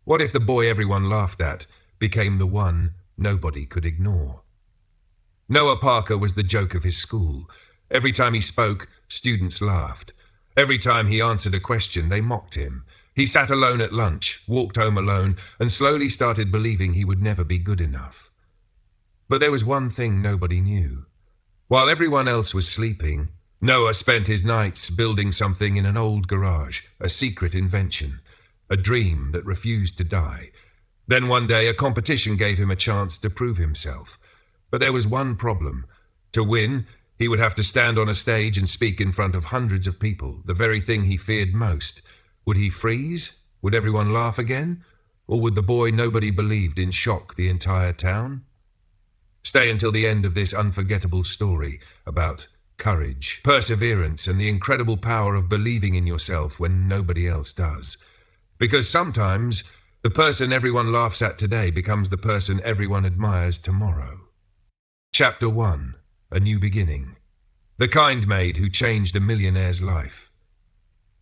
What if the boy everyone laughed at became the one nobody could ignore? Noah Parker was the joke of his school. Every time he spoke, students laughed. Every time he answered a question, they mocked him. He sat alone at lunch, walked home alone, and slowly started believing he would never be good enough. But there was one thing nobody knew. While everyone else was sleeping, Noah spent his nights building something in an old garage, a secret invention, a dream that refused to die. Then one day a competition gave him a chance to prove himself. But there was one problem. To win, he would have to stand on a stage and speak in front of hundreds of people, the very thing he feared most. Would he freeze? Would everyone laugh again? Or would the boy nobody believed in shock the entire town? Stay until the end of this unforgettable story about courage, perseverance, and the incredible power of believing in yourself when nobody else does. Because sometimes the person everyone laughs at today becomes the person everyone admires tomorrow. Chapter 1. A New Beginning. The kind maid who changed a millionaire's life.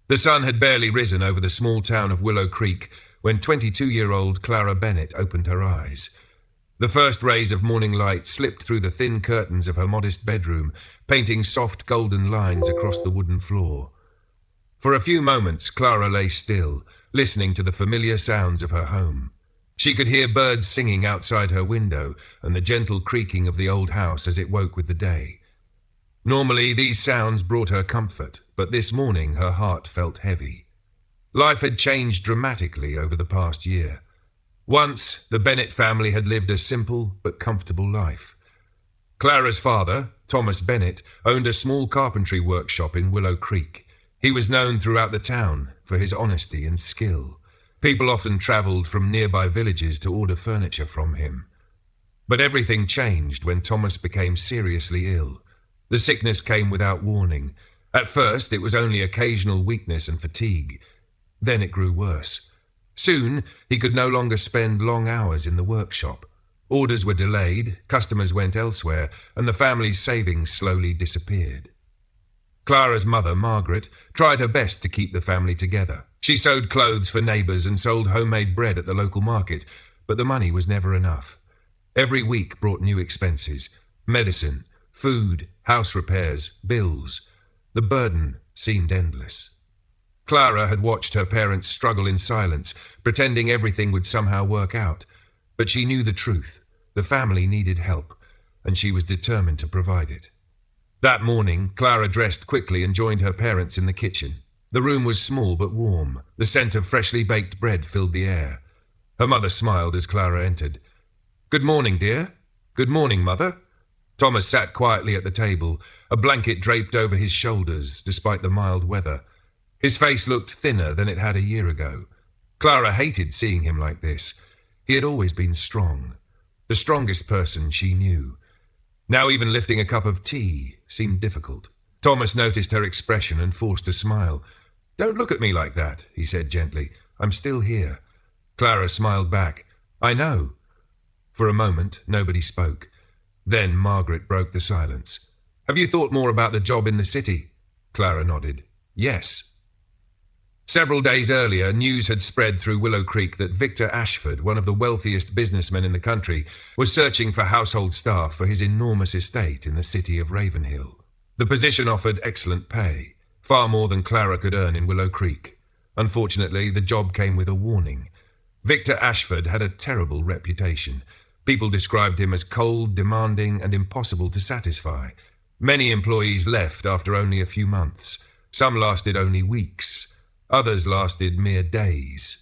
The sun had barely risen over the small town of Willow Creek when 22-year-old Clara Bennett opened her eyes. The first rays of morning light slipped through the thin curtains of her modest bedroom, painting soft golden lines across the wooden floor. For a few moments, Clara lay still, listening to the familiar sounds of her home. She could hear birds singing outside her window and the gentle creaking of the old house as it woke with the day. Normally, these sounds brought her comfort, but this morning her heart felt heavy. Life had changed dramatically over the past year. Once, the Bennett family had lived a simple but comfortable life. Clara's father, Thomas Bennett, owned a small carpentry workshop in Willow Creek. He was known throughout the town for his honesty and skill. People often travelled from nearby villages to order furniture from him. But everything changed when Thomas became seriously ill. The sickness came without warning. At first, it was only occasional weakness and fatigue. Then it grew worse. Soon, he could no longer spend long hours in the workshop. Orders were delayed, customers went elsewhere, and the family's savings slowly disappeared. Clara's mother, Margaret, tried her best to keep the family together. She sewed clothes for neighbours and sold homemade bread at the local market, but the money was never enough. Every week brought new expenses: medicine, food, house repairs, bills. The burden seemed endless. Clara had watched her parents struggle in silence, pretending everything would somehow work out. But she knew the truth. The family needed help, and she was determined to provide it. That morning, Clara dressed quickly and joined her parents in the kitchen. The room was small but warm. The scent of freshly baked bread filled the air. Her mother smiled as Clara entered. "Good morning, dear." "Good morning, Mother." Thomas sat quietly at the table, a blanket draped over his shoulders despite the mild weather. His face looked thinner than it had a year ago. Clara hated seeing him like this. He had always been strong, the strongest person she knew. Now even lifting a cup of tea seemed difficult. Thomas noticed her expression and forced a smile. "Don't look at me like that," he said gently. "I'm still here." Clara smiled back. "I know." For a moment, nobody spoke. Then Margaret broke the silence. "Have you thought more about the job in the city?" Clara nodded. "Yes." Several days earlier, news had spread through Willow Creek that Victor Ashford, one of the wealthiest businessmen in the country, was searching for household staff for his enormous estate in the city of Ravenhill. The position offered excellent pay, far more than Clara could earn in Willow Creek. Unfortunately, the job came with a warning. Victor Ashford had a terrible reputation. People described him as cold, demanding, and impossible to satisfy. Many employees left after only a few months. Some lasted only weeks. Others lasted mere days.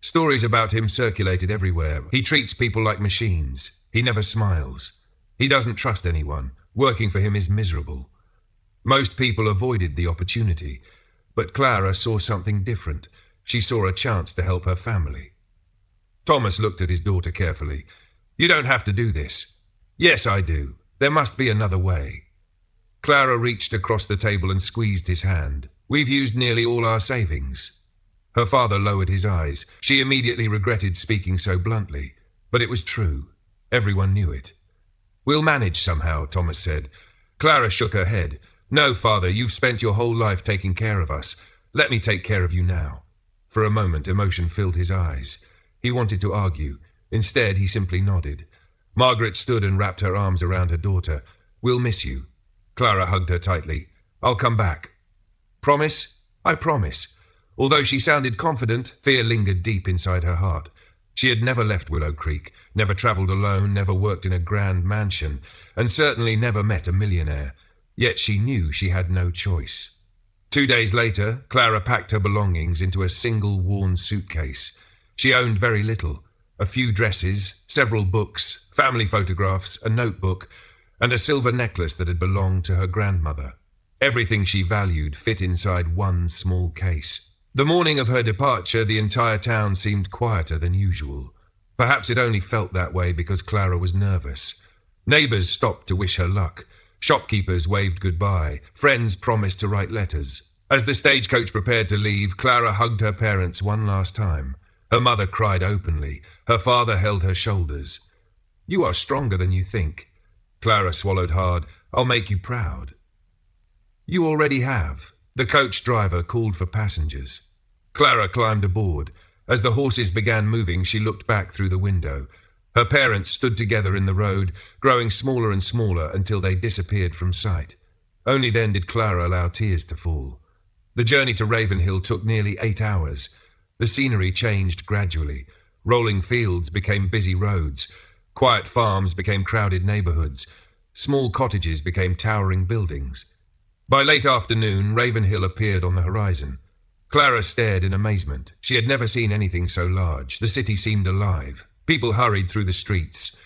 Stories about him circulated everywhere. He treats people like machines. He never smiles. He doesn't trust anyone. Working for him is miserable. Most people avoided the opportunity, but Clara saw something different. She saw a chance to help her family. Thomas looked at his daughter carefully. "You don't have to do this." "Yes, I do. There must be another way." Clara reached across the table and squeezed his hand. "We've used nearly all our savings." Her father lowered his eyes. She immediately regretted speaking so bluntly, but it was true. Everyone knew it. "We'll manage somehow," Thomas said. Clara shook her head. "No, Father, you've spent your whole life taking care of us. Let me take care of you now." For a moment, emotion filled his eyes. He wanted to argue. Instead, he simply nodded. Margaret stood and wrapped her arms around her daughter. "We'll miss you." Clara hugged her tightly. "I'll come back." "Promise?" "I promise." Although she sounded confident, fear lingered deep inside her heart. She had never left Willow Creek, never travelled alone, never worked in a grand mansion, and certainly never met a millionaire. Yet she knew she had no choice. 2 days later, Clara packed her belongings into a single worn suitcase. She owned very little: a few dresses, several books, family photographs, a notebook, and a silver necklace that had belonged to her grandmother. Everything she valued fit inside one small case. The morning of her departure, the entire town seemed quieter than usual. Perhaps it only felt that way because Clara was nervous. Neighbours stopped to wish her luck. Shopkeepers waved goodbye. Friends promised to write letters. As the stagecoach prepared to leave, Clara hugged her parents one last time. Her mother cried openly. Her father held her shoulders. "You are stronger than you think." Clara swallowed hard. "I'll make you proud." "You already have." The coach driver called for passengers. Clara climbed aboard. As the horses began moving, she looked back through the window. Her parents stood together in the road, growing smaller and smaller until they disappeared from sight. Only then did Clara allow tears to fall. The journey to Ravenhill took nearly 8 hours. The scenery changed gradually. Rolling fields became busy roads. Quiet farms became crowded neighbourhoods. Small cottages became towering buildings. By late afternoon, Ravenhill appeared on the horizon. Clara stared in amazement. She had never seen anything so large. The city seemed alive. People hurried through the streets.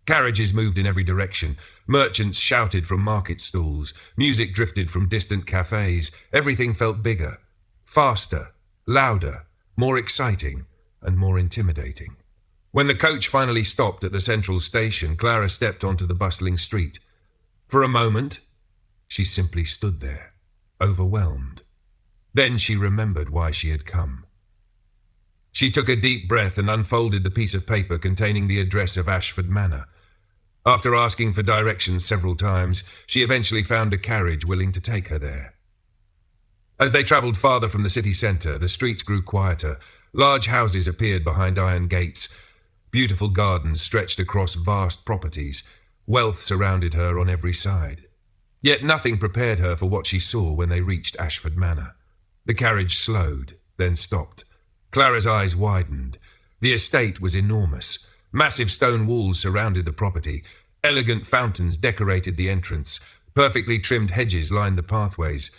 Carriages moved in every direction. Merchants shouted from market stalls. Music drifted from distant cafes. Everything felt bigger, faster, louder, more exciting, and more intimidating. When the coach finally stopped at the central station, Clara stepped onto the bustling street. For a moment, she simply stood there, overwhelmed. Then she remembered why she had come. She took a deep breath and unfolded the piece of paper containing the address of Ashford Manor. After asking for directions several times, she eventually found a carriage willing to take her there. As they travelled farther from the city centre, the streets grew quieter. Large houses appeared behind iron gates. Beautiful gardens stretched across vast properties. Wealth surrounded her on every side. Yet nothing prepared her for what she saw when they reached Ashford Manor. The carriage slowed, then stopped. Clara's eyes widened. The estate was enormous. Massive stone walls surrounded the property. Elegant fountains decorated the entrance. Perfectly trimmed hedges lined the pathways.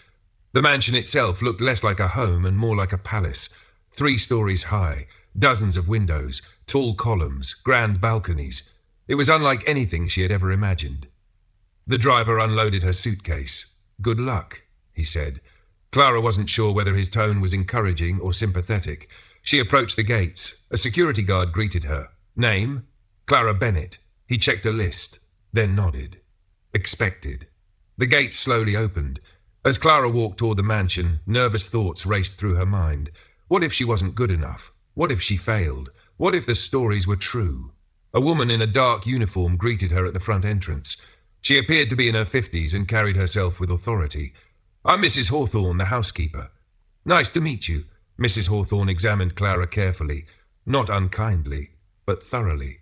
The mansion itself looked less like a home and more like a palace. 3 stories high, dozens of windows, tall columns, grand balconies. It was unlike anything she had ever imagined. The driver unloaded her suitcase. "Good luck," he said. Clara wasn't sure whether his tone was encouraging or sympathetic. She approached the gates. A security guard greeted her. Name? Clara Bennett. He checked a list, then nodded. Expected. The gates slowly opened. As Clara walked toward the mansion, nervous thoughts raced through her mind. What if she wasn't good enough? What if she failed? What if the stories were true? A woman in a dark uniform greeted her at the front entrance. She appeared to be in her 50s and carried herself with authority. "I'm Mrs. Hawthorne, the housekeeper." "Nice to meet you." Mrs. Hawthorne examined Clara carefully, not unkindly, but thoroughly.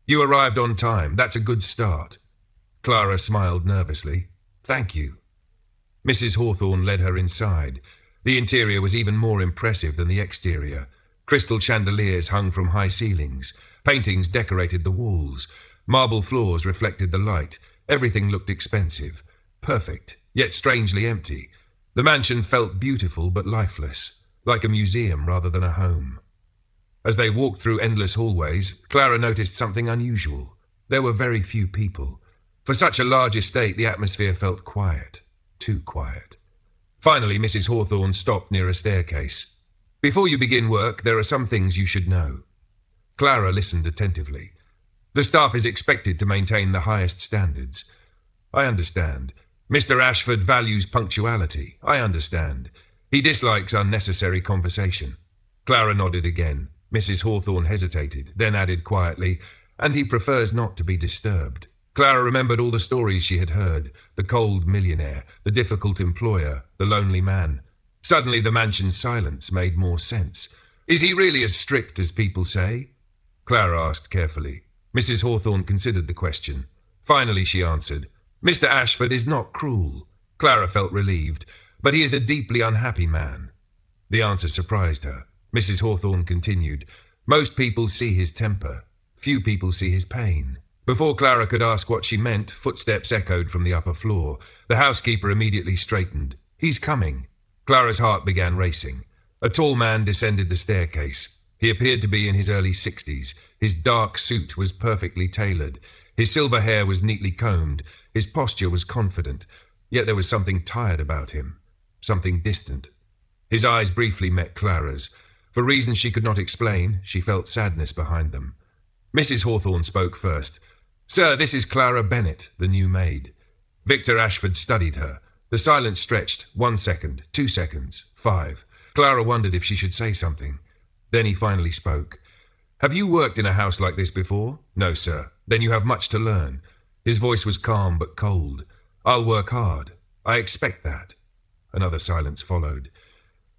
"You arrived on time. That's a good start." Clara smiled nervously. "Thank you." Mrs. Hawthorne led her inside. The interior was even more impressive than the exterior. Crystal chandeliers hung from high ceilings. Paintings decorated the walls. Marble floors reflected the light. Everything looked expensive. Perfect, yet strangely empty. The mansion felt beautiful but lifeless, like a museum rather than a home. As they walked through endless hallways, Clara noticed something unusual. There were very few people. For such a large estate, the atmosphere felt quiet. Too quiet. Finally, Mrs. Hawthorne stopped near a staircase. "Before you begin work, there are some things you should know." Clara listened attentively. "The staff is expected to maintain the highest standards." "I understand. Mr. Ashford values punctuality." "I understand. He dislikes unnecessary conversation." Clara nodded again. Mrs. Hawthorne hesitated, then added quietly, "And he prefers not to be disturbed." Clara remembered all the stories she had heard, the cold millionaire, the difficult employer, the lonely man. Suddenly the mansion's silence made more sense. "Is he really as strict as people say?" Clara asked carefully. Mrs. Hawthorne considered the question. Finally she answered, "Mr. Ashford is not cruel." Clara felt relieved, "but he is a deeply unhappy man." The answer surprised her. Mrs. Hawthorne continued, "Most people see his temper. Few people see his pain." Before Clara could ask what she meant, footsteps echoed from the upper floor. The housekeeper immediately straightened. "He's coming." Clara's heart began racing. A tall man descended the staircase. He appeared to be in his early 60s. His dark suit was perfectly tailored. His silver hair was neatly combed. His posture was confident. Yet there was something tired about him. Something distant. His eyes briefly met Clara's. For reasons she could not explain, she felt sadness behind them. Mrs. Hawthorne spoke first. "Sir, this is Clara Bennett, the new maid." Victor Ashford studied her. The silence stretched. 1 second, 2 seconds, 5. Clara wondered if she should say something. Then he finally spoke. "Have you worked in a house like this before?" "No, sir." "Then you have much to learn." His voice was calm but cold. "I'll work hard. I expect that." Another silence followed.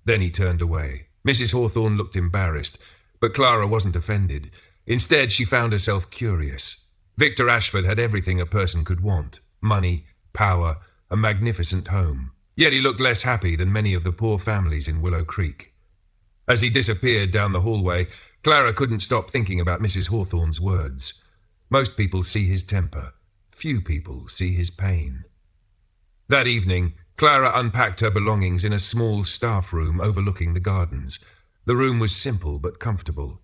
Then he turned away. Mrs. Hawthorne looked embarrassed, but Clara wasn't offended. Instead, she found herself curious. Victor Ashford had everything a person could want: money, power, a magnificent home. Yet he looked less happy than many of the poor families in Willow Creek. As he disappeared down the hallway, Clara couldn't stop thinking about Mrs. Hawthorne's words. Most people see his temper. Few people see his pain. That evening, Clara unpacked her belongings in a small staff room overlooking the gardens. The room was simple but comfortable.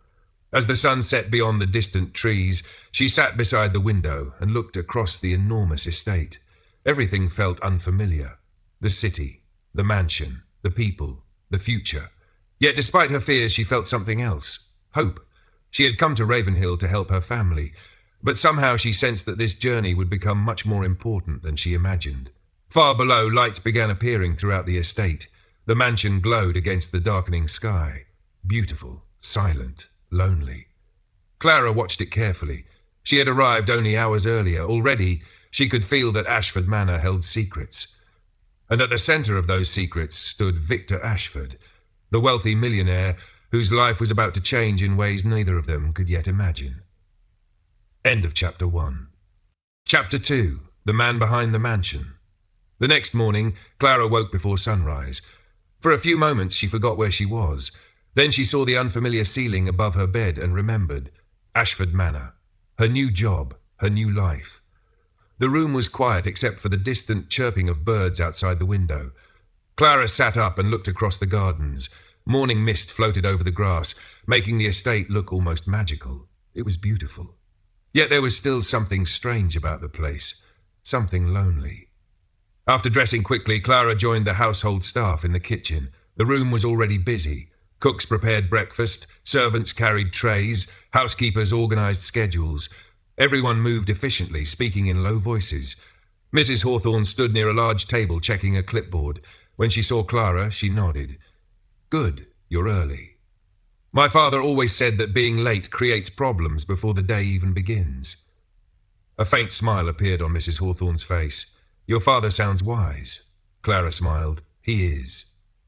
As the sun set beyond the distant trees, she sat beside the window and looked across the enormous estate. Everything felt unfamiliar. The city, the mansion, the people, the future. Yet despite her fears, she felt something else. Hope. She had come to Ravenhill to help her family, but somehow she sensed that this journey would become much more important than she imagined. Far below, lights began appearing throughout the estate. The mansion glowed against the darkening sky. Beautiful, silent, lonely. Clara watched it carefully. She had arrived only hours earlier. Already, she could feel that Ashford Manor held secrets. And at the centre of those secrets stood Victor Ashford, the wealthy millionaire whose life was about to change in ways neither of them could yet imagine. End of Chapter 1. Chapter 2. The Man Behind the Mansion. The next morning, Clara woke before sunrise. For a few moments she forgot where she was. Then she saw the unfamiliar ceiling above her bed and remembered. Ashford Manor. Her new job. Her new life. The room was quiet except for the distant chirping of birds outside the window. Clara sat up and looked across the gardens. Morning mist floated over the grass, making the estate look almost magical. It was beautiful. Yet there was still something strange about the place. Something lonely. After dressing quickly, Clara joined the household staff in the kitchen. The room was already busy. Cooks prepared breakfast, servants carried trays, housekeepers organised schedules. Everyone moved efficiently, speaking in low voices. Mrs. Hawthorne stood near a large table checking a clipboard. When she saw Clara, she nodded. "Good, you're early." "My father always said that being late creates problems before the day even begins." A faint smile appeared on Mrs. Hawthorne's face. "Your father sounds wise." Clara smiled. "He is."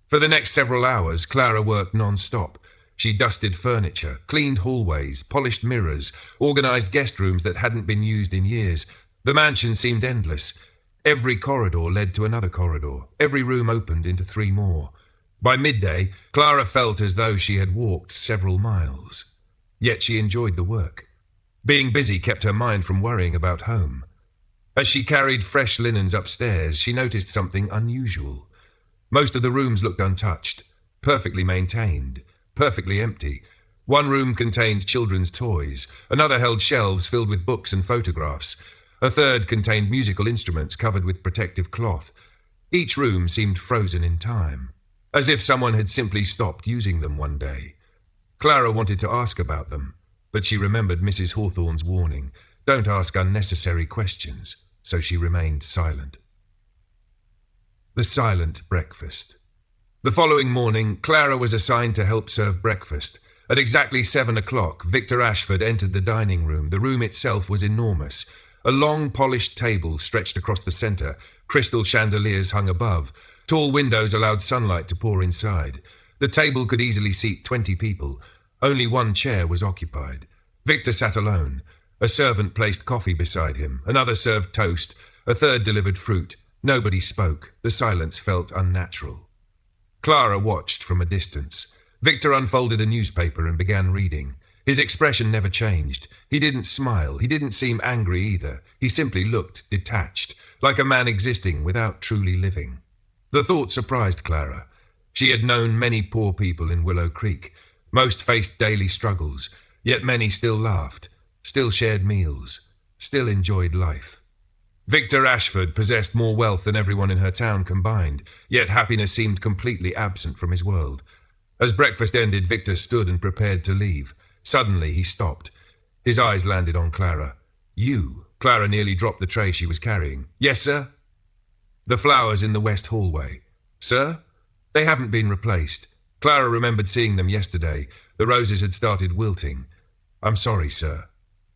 For the next several hours, Clara worked non-stop. She dusted furniture, cleaned hallways, polished mirrors, organised guest rooms that hadn't been used in years. The mansion seemed endless. Every corridor led to another corridor. Every room opened into 3 more. By midday, Clara felt as though she had walked several miles. Yet she enjoyed the work. Being busy kept her mind from worrying about home. As she carried fresh linens upstairs, she noticed something unusual. Most of the rooms looked untouched, perfectly maintained, perfectly empty. One room contained children's toys. Another held shelves filled with books and photographs. A third contained musical instruments covered with protective cloth. Each room seemed frozen in time, as if someone had simply stopped using them one day. Clara wanted to ask about them, but she remembered Mrs. Hawthorne's warning, "Don't ask unnecessary questions," so she remained silent. The silent breakfast. The following morning, Clara was assigned to help serve breakfast. At exactly 7 o'clock, Victor Ashford entered the dining room. The room itself was enormous. A long, polished table stretched across the centre. Crystal chandeliers hung above. Tall windows allowed sunlight to pour inside. The table could easily seat 20 people. Only one chair was occupied. Victor sat alone. A servant placed coffee beside him. Another served toast. A third delivered fruit. Nobody spoke. The silence felt unnatural. Clara watched from a distance. Victor unfolded a newspaper and began reading. His expression never changed. He didn't smile. He didn't seem angry either. He simply looked detached, like a man existing without truly living. The thought surprised Clara. She had known many poor people in Willow Creek. Most faced daily struggles, yet many still laughed, still shared meals, still enjoyed life. Victor Ashford possessed more wealth than everyone in her town combined, yet happiness seemed completely absent from his world. As breakfast ended, Victor stood and prepared to leave. Suddenly he stopped. His eyes landed on Clara. "You." Clara nearly dropped the tray she was carrying. "Yes, sir?" "The flowers in the west hallway." "Sir?" "They haven't been replaced. Clara remembered seeing them yesterday. The roses had started wilting." "I'm sorry, sir."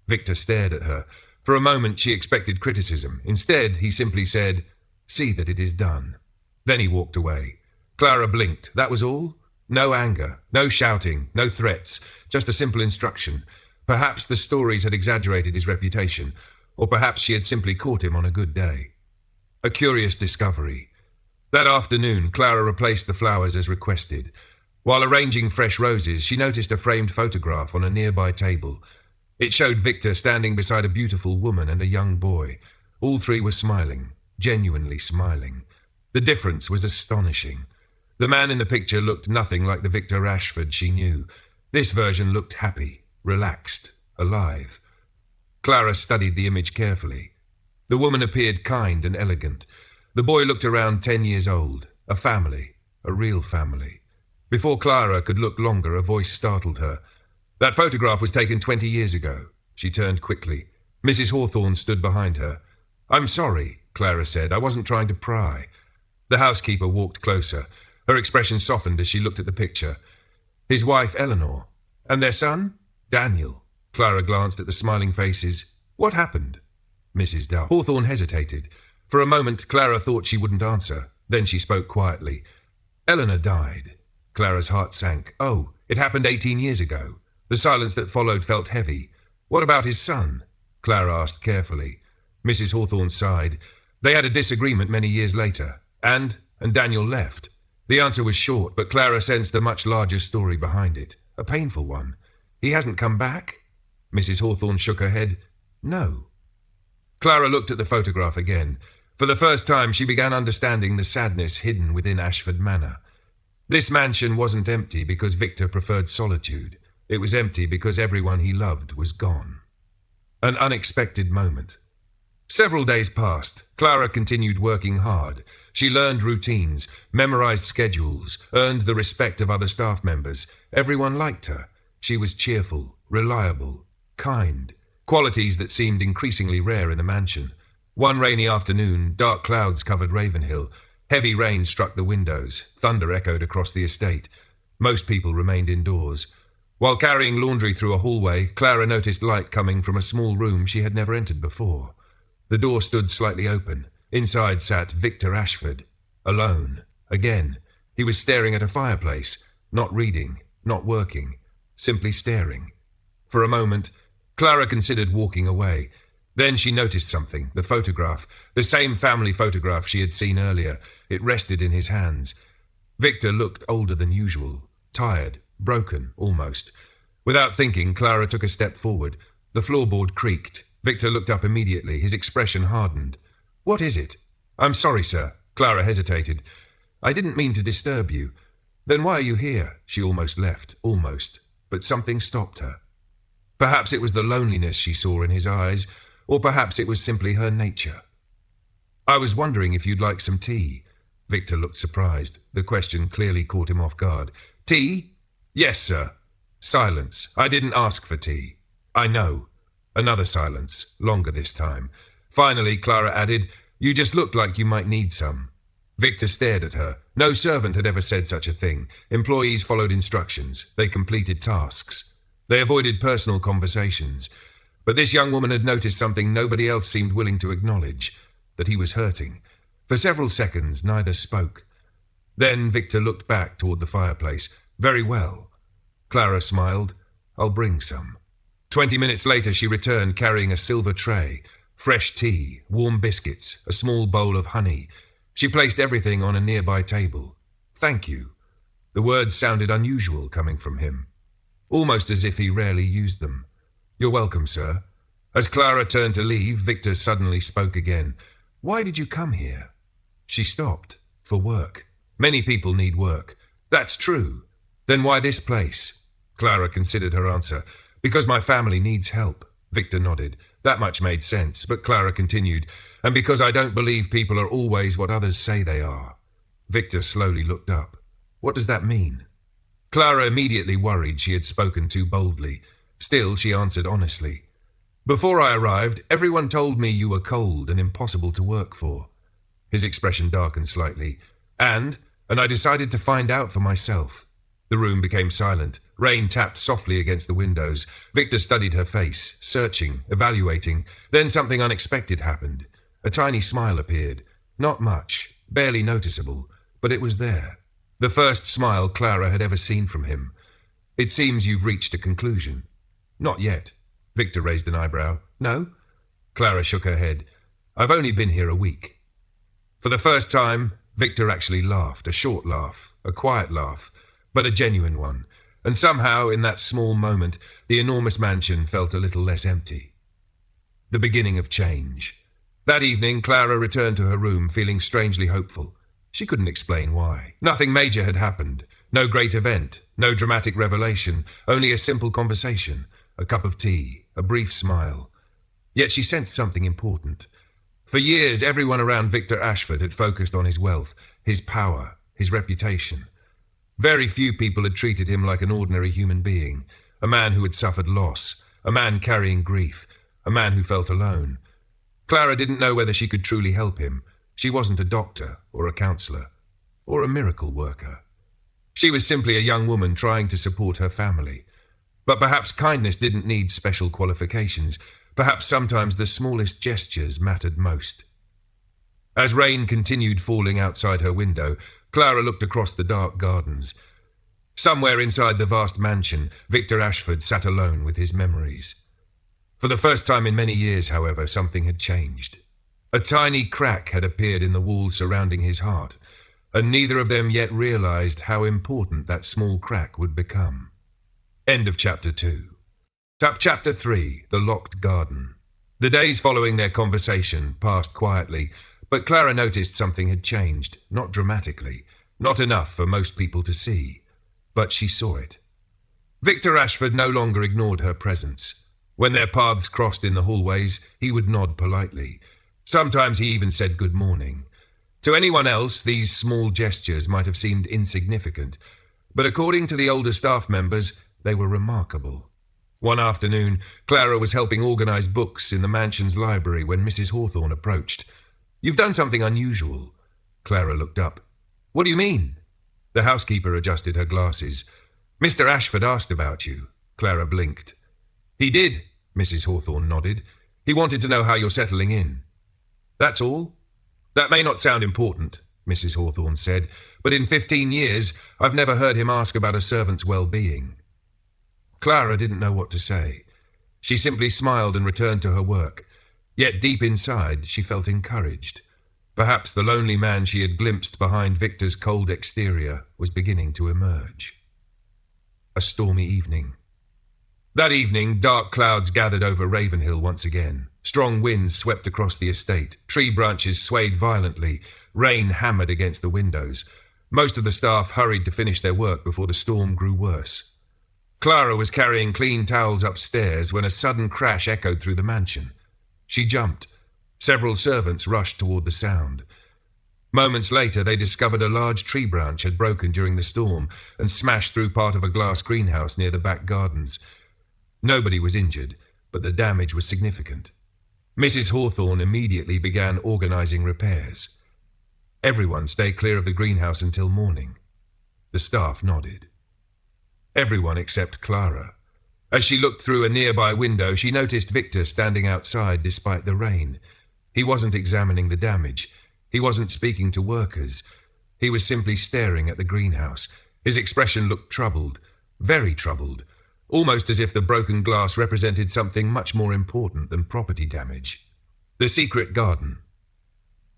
Victor stared at her. For a moment she expected criticism. Instead, he simply said, "See that it is done." Then he walked away. Clara blinked. That was all? No anger, no shouting, no threats, just a simple instruction. Perhaps the stories had exaggerated his reputation, or perhaps she had simply caught him on a good day. A curious discovery. That afternoon, Clara replaced the flowers as requested. While arranging fresh roses, she noticed a framed photograph on a nearby table. It showed Victor standing beside a beautiful woman and a young boy. All three were smiling, genuinely smiling. The difference was astonishing. The man in the picture looked nothing like the Victor Ashford she knew. This version looked happy, relaxed, alive. Clara studied the image carefully. The woman appeared kind and elegant. The boy looked around 10 years old. A family, a real family. Before Clara could look longer, a voice startled her. "That photograph was taken 20 years ago." She turned quickly. Mrs. Hawthorne stood behind her. "I'm sorry," Clara said. "I wasn't trying to pry." The housekeeper walked closer. Her expression softened as she looked at the picture. "His wife, Eleanor. And their son? Daniel." Clara glanced at the smiling faces. "What happened?" Mrs. Duff. Hawthorne hesitated. For a moment, Clara thought she wouldn't answer. Then she spoke quietly. "Eleanor died." Clara's heart sank. "Oh, it happened 18 years ago." The silence that followed felt heavy. "What about his son?" Clara asked carefully. Mrs. Hawthorne sighed. "They had a disagreement many years later. And Daniel left." The answer was short, but Clara sensed a much larger story behind it. A painful one. "He hasn't come back?" Mrs. Hawthorne shook her head. "No." Clara looked at the photograph again. For the first time, she began understanding the sadness hidden within Ashford Manor. This mansion wasn't empty because Victor preferred solitude. It was empty because everyone he loved was gone. An unexpected moment. Several days passed. Clara continued working hard. She learned routines, memorized schedules, earned the respect of other staff members. Everyone liked her. She was cheerful, reliable, kind, qualities that seemed increasingly rare in the mansion. One rainy afternoon, dark clouds covered Ravenhill. Heavy rain struck the windows. Thunder echoed across the estate. Most people remained indoors. While carrying laundry through a hallway, Clara noticed light coming from a small room she had never entered before. The door stood slightly open. Inside sat Victor Ashford, alone. Again, he was staring at a fireplace, not reading, not working, simply staring. For a moment, Clara considered walking away. Then she noticed something, the photograph, the same family photograph she had seen earlier. It rested in his hands. Victor looked older than usual, tired, broken, almost. Without thinking, Clara took a step forward. The floorboard creaked. Victor looked up immediately, his expression hardened. "What is it?" "I'm sorry, sir." Clara hesitated. "I didn't mean to disturb you." "Then why are you here?" She almost left, almost, but something stopped her. Perhaps it was the loneliness she saw in his eyes, or perhaps it was simply her nature. "I was wondering if you'd like some tea." Victor looked surprised. The question clearly caught him off guard. "Tea?" "Yes, sir." Silence. "I didn't ask for tea." "I know." Another silence, longer this time. Finally, Clara added, "You just looked like you might need some." Victor stared at her. No servant had ever said such a thing. Employees followed instructions. They completed tasks. They avoided personal conversations. But this young woman had noticed something nobody else seemed willing to acknowledge, that he was hurting. For several seconds, neither spoke. Then Victor looked back toward the fireplace. "Very well." Clara smiled. "I'll bring some." 20 minutes later, she returned carrying a silver tray, fresh tea, warm biscuits, a small bowl of honey. She placed everything on a nearby table. "Thank you." The words sounded unusual coming from him, almost as if he rarely used them. "You're welcome, sir." As Clara turned to leave, Victor suddenly spoke again. "Why did you come here?" She stopped. "For work. Many people need work." "That's true. Then why this place?" Clara considered her answer. "Because my family needs help." Victor nodded. That much made sense, but Clara continued, "And because I don't believe people are always what others say they are." Victor slowly looked up. "What does that mean?" Clara immediately worried she had spoken too boldly. Still, she answered honestly. "Before I arrived, everyone told me you were cold and impossible to work for." His expression darkened slightly. And I decided to find out for myself." The room became silent. Rain tapped softly against the windows. Victor studied her face, searching, evaluating. Then something unexpected happened. A tiny smile appeared. Not much, barely noticeable, but it was there. The first smile Clara had ever seen from him. "It seems you've reached a conclusion." "Not yet." Victor raised an eyebrow. "No?" Clara shook her head. "I've only been here a week." For the first time, Victor actually laughed, a short laugh, a quiet laugh, but a genuine one. And somehow, in that small moment, the enormous mansion felt a little less empty. The beginning of change. That evening, Clara returned to her room feeling strangely hopeful. She couldn't explain why. Nothing major had happened. No great event, no dramatic revelation, only a simple conversation, a cup of tea, a brief smile. Yet she sensed something important. For years, everyone around Victor Ashford had focused on his wealth, his power, his reputation. Very few people had treated him like an ordinary human being, a man who had suffered loss, a man carrying grief, a man who felt alone. Clara didn't know whether she could truly help him. She wasn't a doctor or a counselor or a miracle worker. She was simply a young woman trying to support her family. But perhaps kindness didn't need special qualifications. Perhaps sometimes the smallest gestures mattered most. As rain continued falling outside her window, Clara looked across the dark gardens. Somewhere inside the vast mansion, Victor Ashford sat alone with his memories. For the first time in many years, however, something had changed. A tiny crack had appeared in the wall surrounding his heart, and neither of them yet realized how important that small crack would become. End of Chapter 2. Chapter 3, The Locked Garden. The days following their conversation passed quietly, but Clara noticed something had changed, not dramatically, not enough for most people to see. But she saw it. Victor Ashford no longer ignored her presence. When their paths crossed in the hallways, he would nod politely. Sometimes he even said good morning. To anyone else, these small gestures might have seemed insignificant, but according to the older staff members, they were remarkable. One afternoon, Clara was helping organize books in the mansion's library when Mrs. Hawthorne approached. "You've done something unusual." Clara looked up. "What do you mean?" The housekeeper adjusted her glasses. "Mr. Ashford asked about you." Clara blinked. "He did," Mrs. Hawthorne nodded. "He wanted to know how you're settling in." "That's all?" "That may not sound important," Mrs. Hawthorne said, "but in 15 years, I've never heard him ask about a servant's well-being." Clara didn't know what to say. She simply smiled and returned to her work. Yet deep inside, she felt encouraged. Perhaps the lonely man she had glimpsed behind Victor's cold exterior was beginning to emerge. A stormy evening. That evening, dark clouds gathered over Ravenhill once again. Strong winds swept across the estate. Tree branches swayed violently. Rain hammered against the windows. Most of the staff hurried to finish their work before the storm grew worse. Clara was carrying clean towels upstairs when a sudden crash echoed through the mansion. She jumped. Several servants rushed toward the sound. Moments later, they discovered a large tree branch had broken during the storm and smashed through part of a glass greenhouse near the back gardens. Nobody was injured, but the damage was significant. Mrs. Hawthorne immediately began organizing repairs. Everyone stay clear of the greenhouse until morning. The staff nodded. Everyone except Clara. As she looked through a nearby window, she noticed Victor standing outside despite the rain. He wasn't examining the damage. He wasn't speaking to workers. He was simply staring at the greenhouse. His expression looked troubled, very troubled. almost as if the broken glass represented something much more important than property damage. The secret garden.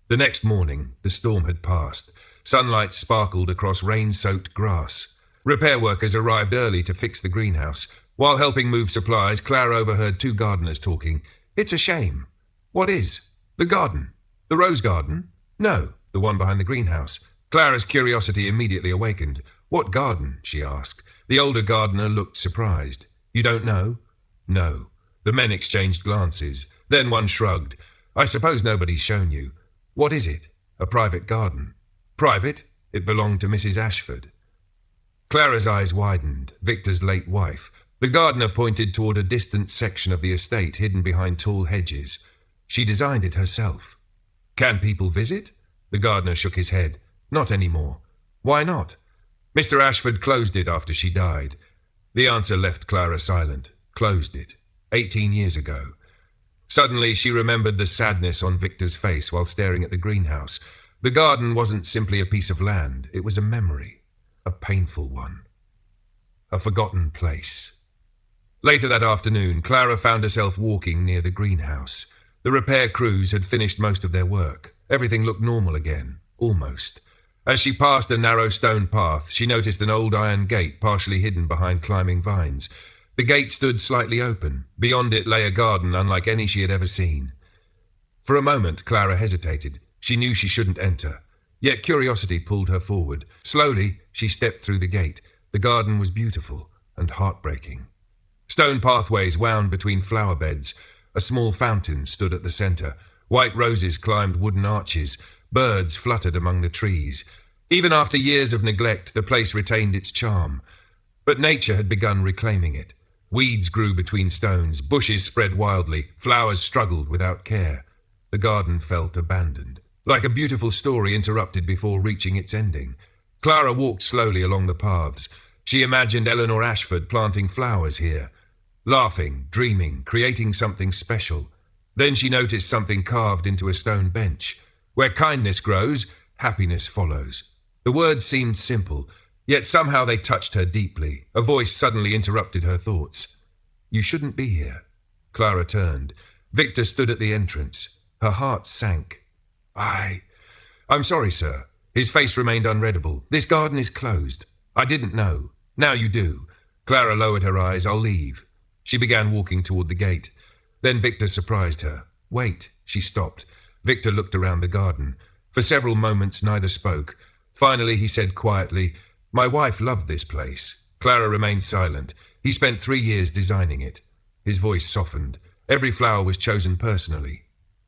The next morning, the storm had passed. Sunlight sparkled across rain-soaked grass. Repair workers arrived early to fix the greenhouse. While helping move supplies, Clara overheard two gardeners talking. "It's a shame." "What is?" "The garden." "The rose garden?" "No, the one behind the greenhouse." Clara's curiosity immediately awakened. "What garden?" she asked. The older gardener looked surprised. "You don't know?" "No." The men exchanged glances. Then one shrugged. "I suppose nobody's shown you." "What is it?" "A private garden." "Private?" "It belonged to Mrs. Ashford." Clara's eyes widened. Victor's late wife. The gardener pointed toward a distant section of the estate hidden behind tall hedges. "She designed it herself." "Can people visit?" The gardener shook his head. "Not anymore." "Why not?" "Mr. Ashford closed it after she died." The answer left Clara silent. Closed it. 18 years ago. Suddenly she remembered the sadness on Victor's face while staring at the greenhouse. The garden wasn't simply a piece of land. It was a memory. A painful one. A forgotten place. Later that afternoon, Clara found herself walking near the greenhouse. The repair crews had finished most of their work. Everything looked normal again. Almost. As she passed a narrow stone path, she noticed an old iron gate partially hidden behind climbing vines. The gate stood slightly open. Beyond it lay a garden unlike any she had ever seen. For a moment, Clara hesitated. She knew she shouldn't enter. Yet curiosity pulled her forward. Slowly, she stepped through the gate. The garden was beautiful and heartbreaking. Stone pathways wound between flower beds. A small fountain stood at the center. White roses climbed wooden arches. Birds fluttered among the trees. Even after years of neglect, the place retained its charm. But nature had begun reclaiming it. Weeds grew between stones. Bushes spread wildly. Flowers struggled without care. The garden felt abandoned, like a beautiful story interrupted before reaching its ending. Clara walked slowly along the paths. She imagined Eleanor Ashford planting flowers here, laughing, dreaming, creating something special. Then she noticed something carved into a stone bench. Where kindness grows, happiness follows. The words seemed simple, yet somehow they touched her deeply. A voice suddenly interrupted her thoughts. "You shouldn't be here." Clara turned. Victor stood at the entrance. Her heart sank. I'm sorry, sir." His face remained unreadable. "This garden is closed." "I didn't know." "Now you do." Clara lowered her eyes. "I'll leave." She began walking toward the gate. Then Victor surprised her. "Wait." She stopped. Victor looked around the garden. For several moments neither spoke. Finally he said quietly, "My wife loved this place." Clara remained silent. "He spent 3 years designing it." His voice softened. Every flower was chosen personally.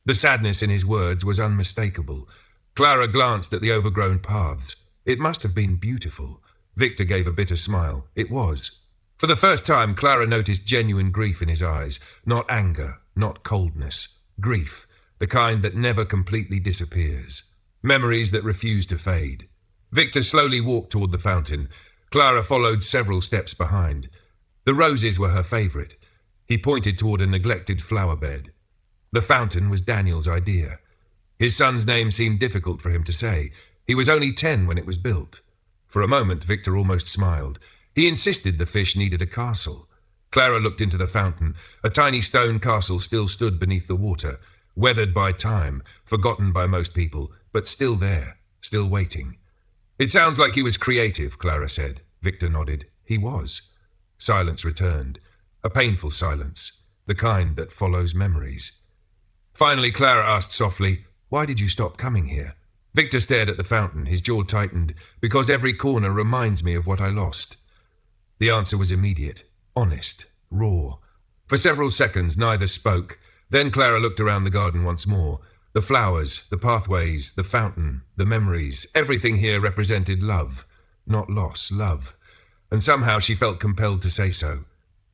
The sadness in his words was unmistakable. Clara glanced at the overgrown paths. It must have been beautiful. Victor gave a bitter smile. It was. For the first time, Clara noticed genuine grief in his eyes. Not anger, not coldness. Grief, the kind that never completely disappears. Memories that refuse to fade. Victor slowly walked toward the fountain. Clara followed several steps behind. The roses were her favorite. He pointed toward a neglected flower bed. The fountain was Daniel's idea. His son's name seemed difficult for him to say. He was only 10 when it was built. For a moment, Victor almost smiled. He insisted the fish needed a castle. Clara looked into the fountain. A tiny stone castle still stood beneath the water, weathered by time, forgotten by most people, but still there, still waiting. "It sounds like he was creative," Clara said. Victor nodded. "He was." Silence returned. A painful silence, the kind that follows memories. Finally, Clara asked softly, "Why did you stop coming here?" Victor stared at the fountain, his jaw tightened. "Because every corner reminds me of what I lost." The answer was immediate, honest, raw. For several seconds, neither spoke. Then Clara looked around the garden once more. The flowers, the pathways, the fountain, the memories, everything here represented love. Not loss, love. And somehow she felt compelled to say so.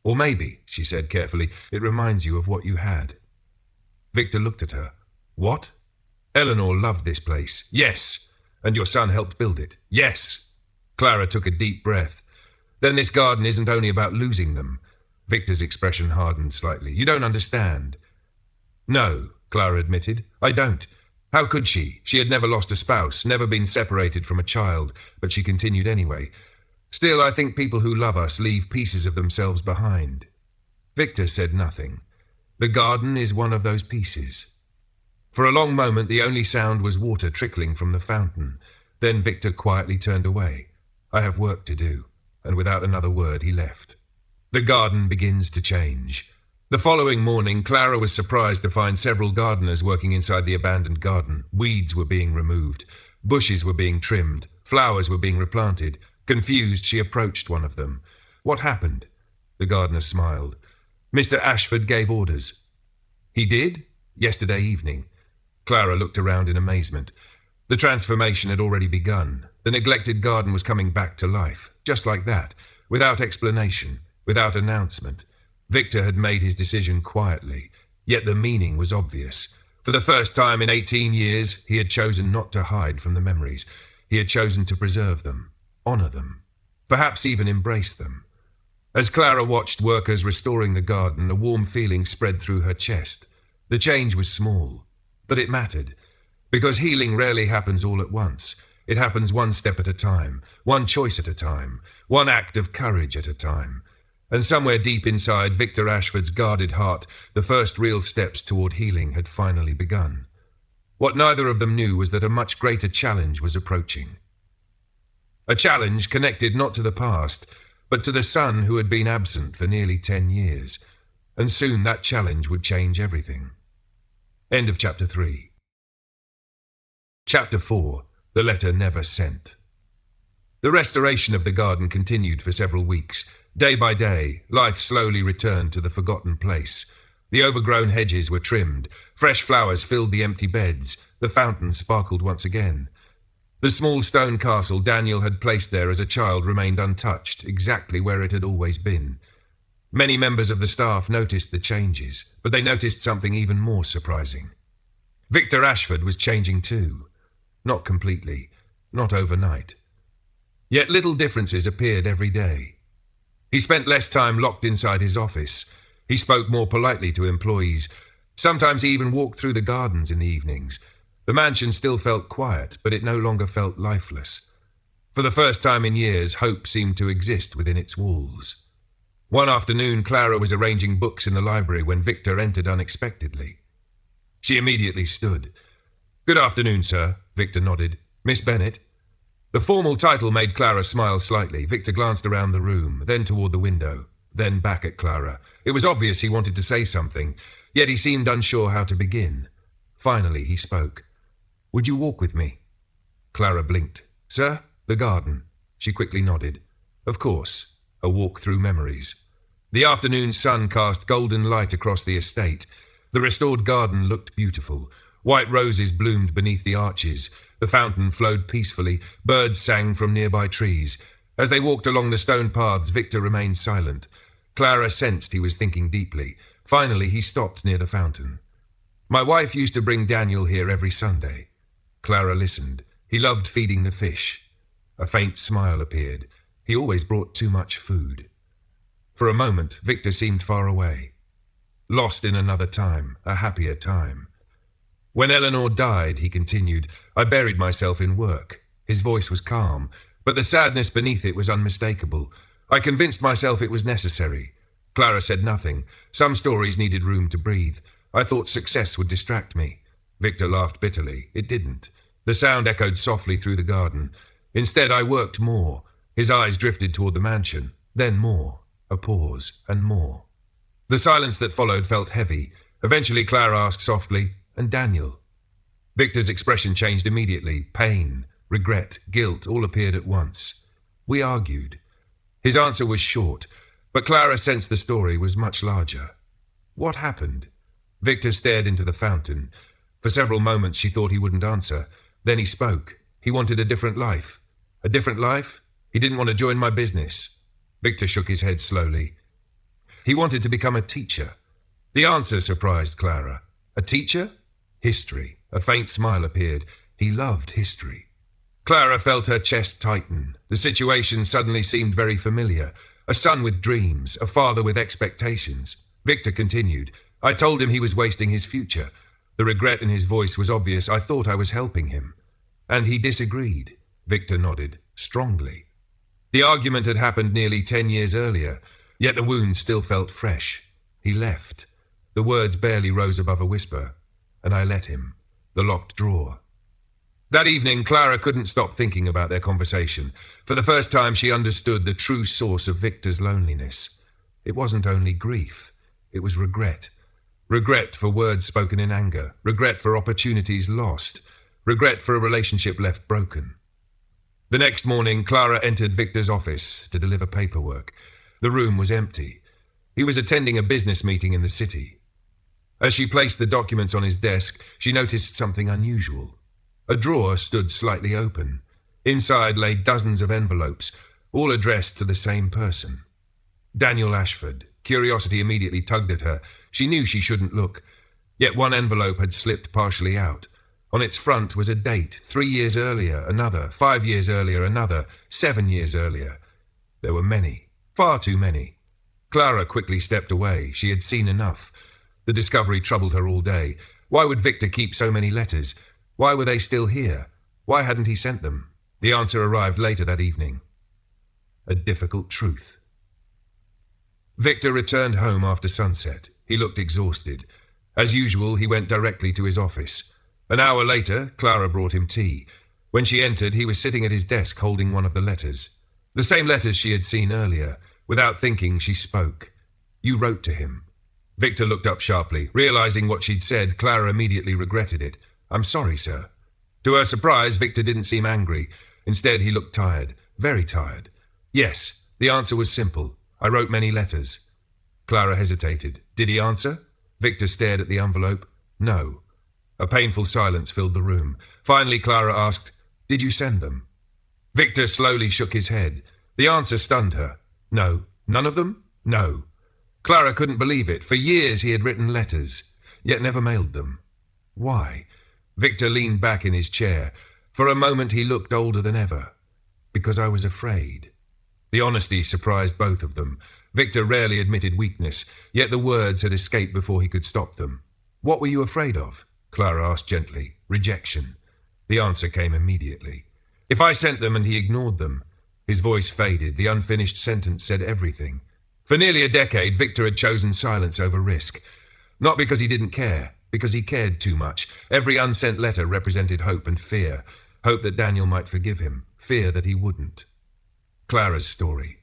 "Or maybe," she said carefully, "it reminds you of what you had." Victor looked at her. "What?" "Eleanor loved this place." "Yes." "And your son helped build it." "Yes." Clara took a deep breath. "Then this garden isn't only about losing them." Victor's expression hardened slightly. "You don't understand." "No," Clara admitted. "I don't. How could she? She had never lost a spouse, never been separated from a child, but she continued anyway. Still, I think people who love us leave pieces of themselves behind. Victor said nothing. The garden is one of those pieces. For a long moment, the only sound was water trickling from the fountain. Then Victor quietly turned away. I have work to do. And without another word, he left. The garden begins to change. The following morning, Clara was surprised to find several gardeners working inside the abandoned garden. Weeds were being removed. Bushes were being trimmed. Flowers were being replanted. Confused, she approached one of them. What happened? The gardener smiled. Mr. Ashford gave orders. He did? Yesterday evening. Clara looked around in amazement. The transformation had already begun. The neglected garden was coming back to life, just like that, without explanation, without announcement. Victor had made his decision quietly, yet the meaning was obvious. For the first time in 18 years, he had chosen not to hide from the memories. He had chosen to preserve them, honor them, perhaps even embrace them. As Clara watched workers restoring the garden, a warm feeling spread through her chest. The change was small, but it mattered, because healing rarely happens all at once. It happens one step at a time, one choice at a time, one act of courage at a time. And somewhere deep inside Victor Ashford's guarded heart, the first real steps toward healing had finally begun. What neither of them knew was that a much greater challenge was approaching. A challenge connected not to the past, but to the son who had been absent for nearly 10 years. And soon that challenge would change everything. End of Chapter 3. Chapter 4. The Letter Never Sent. The restoration of the garden continued for several weeks. Day by day, life slowly returned to the forgotten place. The overgrown hedges were trimmed. Fresh flowers filled the empty beds. The fountain sparkled once again. The small stone castle Daniel had placed there as a child remained untouched, exactly where it had always been. Many members of the staff noticed the changes, but they noticed something even more surprising. Victor Ashford was changing too. Not completely, not overnight. Yet little differences appeared every day. He spent less time locked inside his office. He spoke more politely to employees. Sometimes he even walked through the gardens in the evenings. The mansion still felt quiet, but it no longer felt lifeless. For the first time in years, hope seemed to exist within its walls. One afternoon, Clara was arranging books in the library when Victor entered unexpectedly. She immediately stood. "Good afternoon, sir," Victor nodded. "Miss Bennet?" The formal title made Clara smile slightly. Victor glanced around the room, then toward the window, then back at Clara. It was obvious he wanted to say something, yet he seemed unsure how to begin. Finally, he spoke. "Would you walk with me?" Clara blinked. "Sir, the garden." She quickly nodded. Of course, a walk through memories. The afternoon sun cast golden light across the estate. The restored garden looked beautiful. White roses bloomed beneath the arches. The fountain flowed peacefully. Birds sang from nearby trees. As they walked along the stone paths, Victor remained silent. Clara sensed he was thinking deeply. Finally, he stopped near the fountain. "My wife used to bring Daniel here every Sunday." Clara listened. He loved feeding the fish. A faint smile appeared. He always brought too much food. For a moment, Victor seemed far away. Lost in another time, a happier time. "When Eleanor died," he continued, "I buried myself in work." His voice was calm, but the sadness beneath it was unmistakable. "I convinced myself it was necessary." Clara said nothing. Some stories needed room to breathe. "I thought success would distract me." Victor laughed bitterly. It didn't. The sound echoed softly through the garden. "Instead, I worked more." His eyes drifted toward the mansion. Then more. A pause, and more. The silence that followed felt heavy. Eventually, Clara asked softly, "And Daniel?" Victor's expression changed immediately. Pain, regret, guilt all appeared at once. "We argued." His answer was short, but Clara sensed the story was much larger. "What happened?" Victor stared into the fountain. For several moments she thought he wouldn't answer. Then he spoke. He wanted a different life. A different life? He didn't want to join my business. Victor shook his head slowly. He wanted to become a teacher. The answer surprised Clara. A teacher? History. A faint smile appeared. He loved history. Clara felt her chest tighten. The situation suddenly seemed very familiar. A son with dreams, a father with expectations. Victor continued. "I told him he was wasting his future." The regret in his voice was obvious. "I thought I was helping him." "And he disagreed." Victor nodded. "Strongly." The argument had happened nearly 10 years earlier, yet the wound still felt fresh. He left. The words barely rose above a whisper, and I let him. The locked drawer. That evening, Clara couldn't stop thinking about their conversation. For the first time, she understood the true source of Victor's loneliness. It wasn't only grief. It was regret. Regret for words spoken in anger. Regret for opportunities lost. Regret for a relationship left broken. The next morning, Clara entered Victor's office to deliver paperwork. The room was empty. He was attending a business meeting in the city. As she placed the documents on his desk, she noticed something unusual. A drawer stood slightly open. Inside lay dozens of envelopes, all addressed to the same person. Daniel Ashford. Curiosity immediately tugged at her. She knew she shouldn't look. Yet one envelope had slipped partially out. On its front was a date. 3 years earlier, another. 5 years earlier, another. 7 years earlier. There were many. Far too many. Clara quickly stepped away. She had seen enough. The discovery troubled her all day. Why would Victor keep so many letters? Why were they still here? Why hadn't he sent them? The answer arrived later that evening. A difficult truth. Victor returned home after sunset. He looked exhausted. As usual, he went directly to his office. An hour later, Clara brought him tea. When she entered, he was sitting at his desk holding one of the letters. The same letters she had seen earlier. Without thinking, she spoke. "You wrote to him." Victor looked up sharply. Realizing what she'd said, Clara immediately regretted it. "I'm sorry, sir." To her surprise, Victor didn't seem angry. Instead, he looked tired. Very tired. "Yes." The answer was simple. "I wrote many letters." Clara hesitated. Did he answer? Victor stared at the envelope. No. A painful silence filled the room. Finally, Clara asked, "Did you send them?" Victor slowly shook his head. The answer stunned her. No. None of them? No. Clara couldn't believe it. For years he had written letters, yet never mailed them. Why? Victor leaned back in his chair. For a moment he looked older than ever. Because I was afraid. The honesty surprised both of them. Victor rarely admitted weakness, yet the words had escaped before he could stop them. "What were you afraid of?" Clara asked gently. "Rejection." The answer came immediately. "If I sent them and he ignored them." His voice faded. The unfinished sentence said everything. For nearly a decade, Victor had chosen silence over risk. Not because he didn't care, because he cared too much. Every unsent letter represented hope and fear. Hope that Daniel might forgive him. Fear that he wouldn't. Clara's story.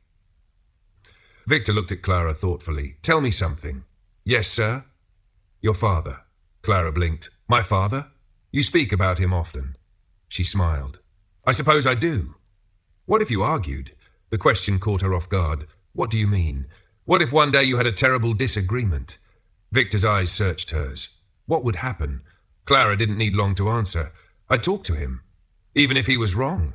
Victor looked at Clara thoughtfully. "Tell me something." "Yes, sir." "Your father." Clara blinked. "My father? You speak about him often." She smiled. "I suppose I do." "What if you argued?" The question caught her off guard. "What do you mean? What if one day you had a terrible disagreement?" Victor's eyes searched hers. What would happen? Clara didn't need long to answer. "I'd talk to him. Even if he was wrong."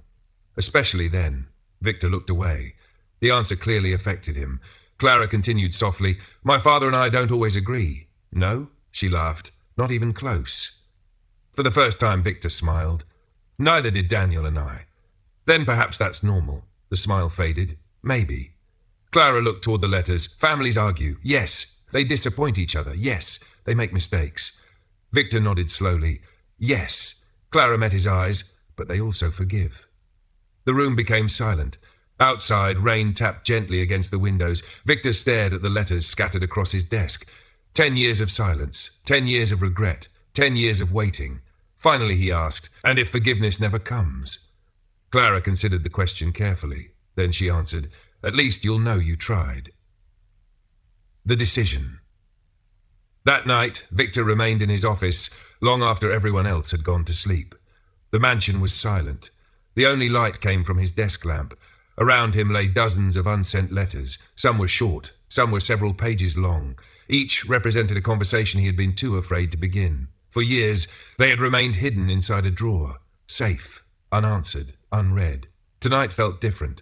"Especially then." Victor looked away. The answer clearly affected him. Clara continued softly, "My father and I don't always agree." "No?" She laughed. "Not even close." For the first time, Victor smiled. "Neither did Daniel and I." "Then perhaps that's normal." The smile faded. "Maybe." Clara looked toward the letters. "Families argue. Yes. They disappoint each other. Yes. They make mistakes." Victor nodded slowly. "Yes." Clara met his eyes, but they also forgive. The room became silent. Outside, rain tapped gently against the windows. Victor stared at the letters scattered across his desk. 10 years of silence. 10 years of regret. 10 years of waiting. Finally he asked, "And if forgiveness never comes?" Clara considered the question carefully. Then she answered, "At least you'll know you tried." The decision. That night, Victor remained in his office long after everyone else had gone to sleep. The mansion was silent. The only light came from his desk lamp. Around him lay dozens of unsent letters. Some were short, some were several pages long. Each represented a conversation he had been too afraid to begin. For years, they had remained hidden inside a drawer, safe, unanswered, unread. Tonight felt different.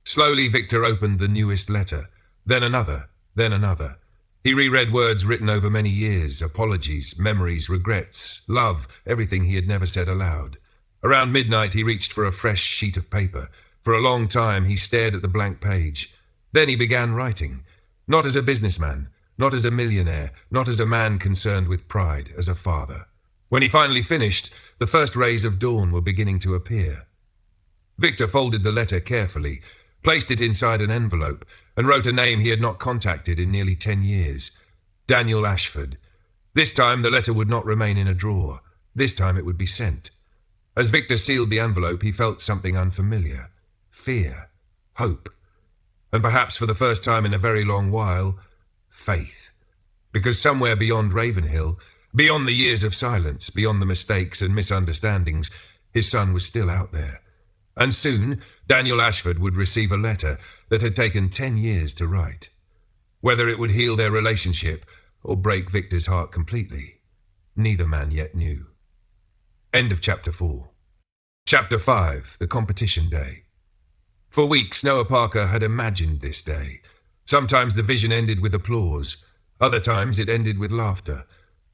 Slowly, Victor opened the newest letter, then another, then another. He reread words written over many years, apologies, memories, regrets, love, everything he had never said aloud. Around midnight, he reached for a fresh sheet of paper. For a long time, he stared at the blank page. Then he began writing, not as a businessman, not as a millionaire, not as a man concerned with pride, as a father. When he finally finished, the first rays of dawn were beginning to appear. Victor folded the letter carefully. placed it inside an envelope, and wrote a name he had not contacted in nearly 10 years. Daniel Ashford. This time the letter would not remain in a drawer. This time it would be sent. As Victor sealed the envelope, he felt something unfamiliar. Fear. Hope. And perhaps for the first time in a very long while, faith. Because somewhere beyond Ravenhill, beyond the years of silence, beyond the mistakes and misunderstandings, his son was still out there. And soon, Daniel Ashford would receive a letter that had taken 10 years to write. Whether it would heal their relationship or break Victor's heart completely, neither man yet knew. End of Chapter 4. Chapter 5, The Competition Day. For weeks, Noah Parker had imagined this day. Sometimes the vision ended with applause. Other times it ended with laughter.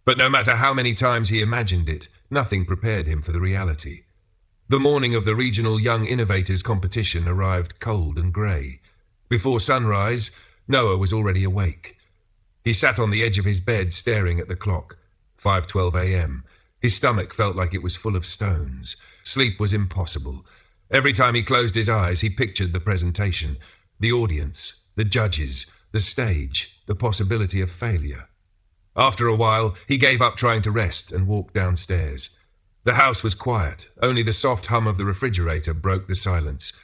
But no matter how many times he imagined it, nothing prepared him for the reality. The morning of the regional Young Innovators competition arrived cold and grey. Before sunrise, Noah was already awake. He sat on the edge of his bed staring at the clock. 5:12 a.m. His stomach felt like it was full of stones. Sleep was impossible. Every time he closed his eyes, he pictured the presentation, the audience, the judges, the stage, the possibility of failure. After a while, he gave up trying to rest and walked downstairs. The house was quiet. Only the soft hum of the refrigerator broke the silence.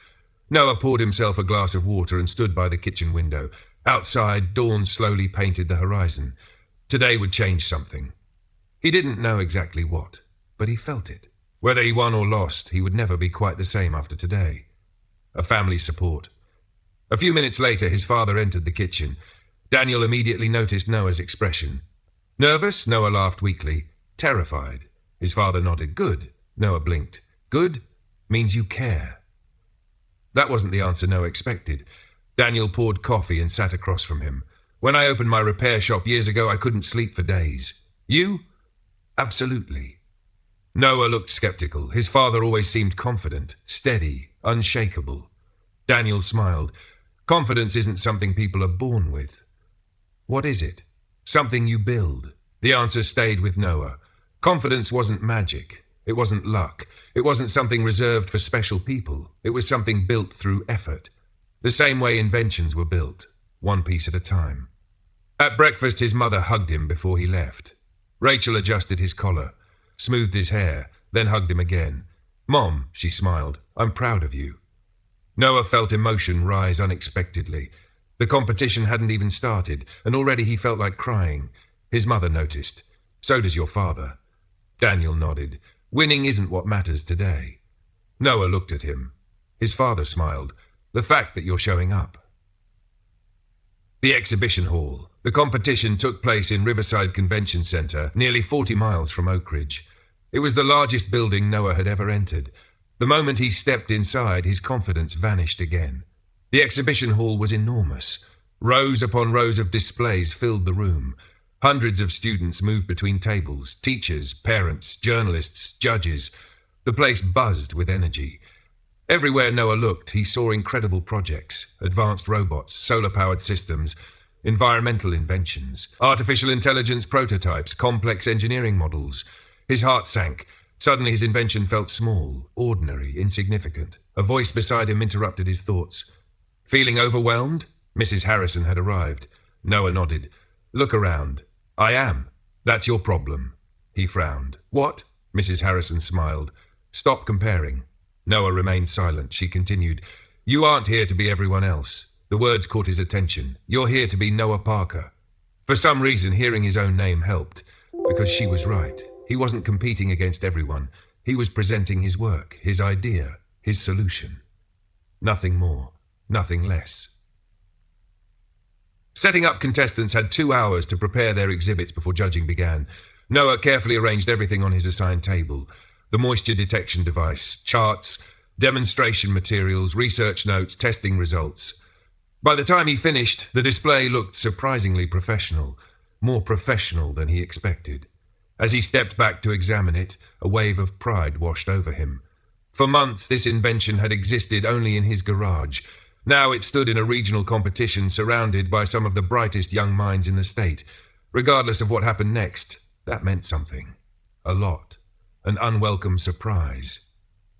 Noah poured himself a glass of water and stood by the kitchen window. Outside, dawn slowly painted the horizon. Today would change something. He didn't know exactly what, but he felt it. Whether he won or lost, he would never be quite the same after today. A family support. A few minutes later, his father entered the kitchen. Daniel immediately noticed Noah's expression. Nervous? Noah laughed weakly. Terrified? His father nodded. Good. Noah blinked. Good means you care. That wasn't the answer Noah expected. Daniel poured coffee and sat across from him. When I opened my repair shop years ago, I couldn't sleep for days. You? Absolutely. Noah looked skeptical. His father always seemed confident, steady, unshakable. Daniel smiled. Confidence isn't something people are born with. What is it? Something you build. The answer stayed with Noah. Confidence wasn't magic. It wasn't luck. It wasn't something reserved for special people. It was something built through effort. The same way inventions were built, one piece at a time. At breakfast, his mother hugged him before he left. Rachel adjusted his collar, smoothed his hair, then hugged him again. Mom, she smiled, I'm proud of you. Noah felt emotion rise unexpectedly. The competition hadn't even started, and already he felt like crying. His mother noticed. So does your father. Daniel nodded. Winning isn't what matters today. Noah looked at him. His father smiled. The fact that you're showing up. The exhibition hall. The competition took place in Riverside Convention Center, nearly 40 miles from Oak Ridge. It was the largest building Noah had ever entered. The moment he stepped inside, his confidence vanished again. The exhibition hall was enormous. Rows upon rows of displays filled the room. Hundreds of students moved between tables, teachers, parents, journalists, judges. The place buzzed with energy. Everywhere Noah looked, he saw incredible projects, advanced robots, solar-powered systems, environmental inventions, artificial intelligence prototypes, complex engineering models. His heart sank. Suddenly his invention felt small, ordinary, insignificant. A voice beside him interrupted his thoughts. Feeling overwhelmed? Mrs. Harrison had arrived. Noah nodded. Look around. I am. That's your problem. He frowned. What? Mrs. Harrison smiled. Stop comparing. Noah remained silent. She continued. You aren't here to be everyone else. The words caught his attention. You're here to be Noah Parker. For some reason, hearing his own name helped. Because she was right. He wasn't competing against everyone. He was presenting his work, his idea, his solution. Nothing more, nothing less. Setting up contestants had 2 hours to prepare their exhibits before judging began. Noah carefully arranged everything on his assigned table. The moisture detection device, charts, demonstration materials, research notes, testing results. By the time he finished, the display looked surprisingly professional, more professional than he expected. As he stepped back to examine it, a wave of pride washed over him. For months, this invention had existed only in his garage. Now it stood in a regional competition surrounded by some of the brightest young minds in the state. Regardless of what happened next, that meant something. A lot. An unwelcome surprise.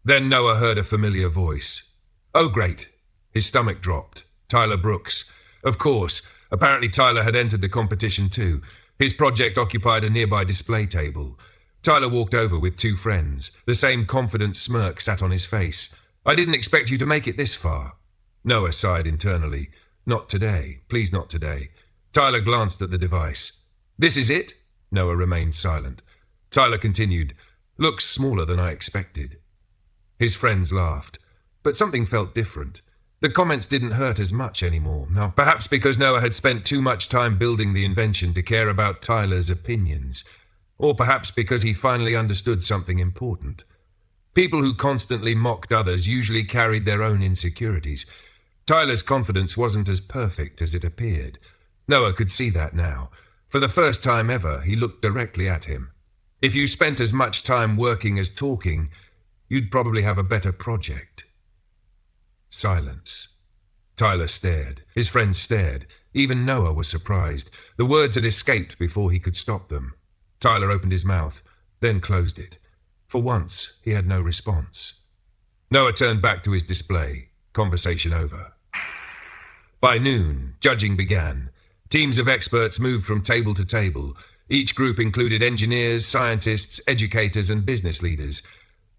Then Noah heard a familiar voice. Oh, great. His stomach dropped. Tyler Brooks. Of course. Apparently Tyler had entered the competition too. His project occupied a nearby display table. Tyler walked over with two friends. The same confident smirk sat on his face. I didn't expect you to make it this far. Noah sighed internally. Not today. Please not today. Tyler glanced at the device. This is it? Noah remained silent. Tyler continued. Looks smaller than I expected. His friends laughed. But something felt different. The comments didn't hurt as much anymore. Now, perhaps because Noah had spent too much time building the invention to care about Tyler's opinions. Or perhaps because he finally understood something important. People who constantly mocked others usually carried their own insecurities. Tyler's confidence wasn't as perfect as it appeared. Noah could see that now. For the first time ever, he looked directly at him. If you spent as much time working as talking, you'd probably have a better project. Silence. Tyler stared. His friends stared. Even Noah was surprised. The words had escaped before he could stop them. Tyler opened his mouth, then closed it. For once, he had no response. Noah turned back to his display. Conversation over. By noon, judging began. Teams of experts moved from table to table. Each group included engineers, scientists, educators, and business leaders.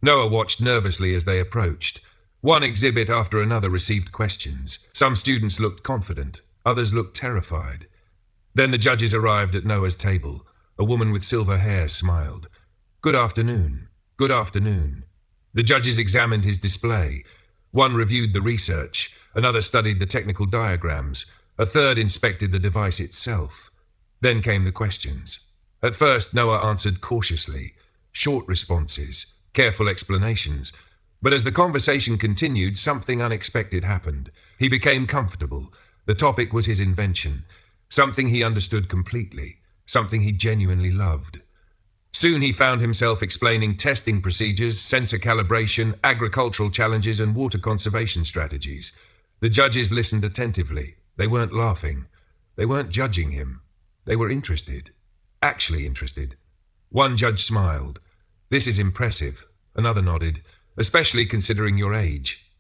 Noah watched nervously as they approached. One exhibit after another received questions. Some students looked confident. Others looked terrified. Then the judges arrived at Noah's table. A woman with silver hair smiled. Good afternoon. Good afternoon. The judges examined his display. One reviewed the research. Another studied the technical diagrams. A third inspected the device itself. Then came the questions. At first, Noah answered cautiously. Short responses. Careful explanations. But as the conversation continued, something unexpected happened. He became comfortable. The topic was his invention. Something he understood completely. Something he genuinely loved. Soon he found himself explaining testing procedures, sensor calibration, agricultural challenges, and water conservation strategies. The judges listened attentively. They weren't laughing. They weren't judging him. They were interested. Actually interested. One judge smiled. This is impressive. Another nodded. Especially considering your age.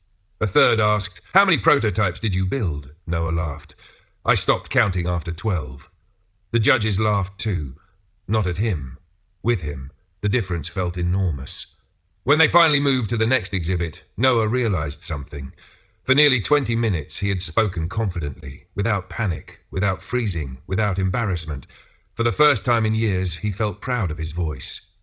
A third asked, how many prototypes did you build? Noah laughed. I stopped counting after 12. The judges laughed too. Not at him. With him. The difference felt enormous. When they finally moved to the next exhibit, Noah realized something. For nearly 20 minutes he had spoken confidently, without panic, without freezing, without embarrassment. For the first time in years, he felt proud of his voice.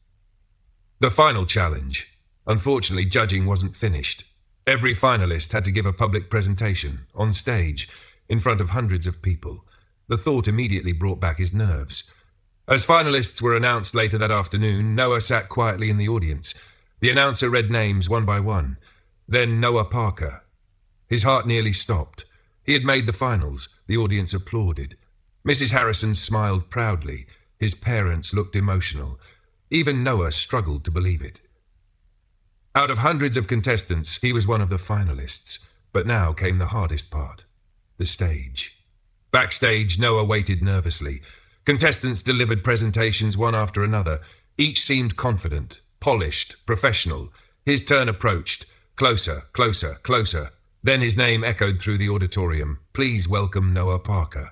The final challenge. Unfortunately, judging wasn't finished. Every finalist had to give a public presentation, on stage, in front of hundreds of people. The thought immediately brought back his nerves. As finalists were announced later that afternoon, Noah sat quietly in the audience. The announcer read names one by one. Then Noah Parker. His heart nearly stopped. He had made the finals. The audience applauded. Mrs. Harrison smiled proudly. His parents looked emotional. Even Noah struggled to believe it. Out of hundreds of contestants, he was one of the finalists. But now came the hardest part. The stage. Backstage, Noah waited nervously. Contestants delivered presentations one after another. Each seemed confident, polished, professional. His turn approached. Closer, closer, closer. Then his name echoed through the auditorium. Please welcome Noah Parker.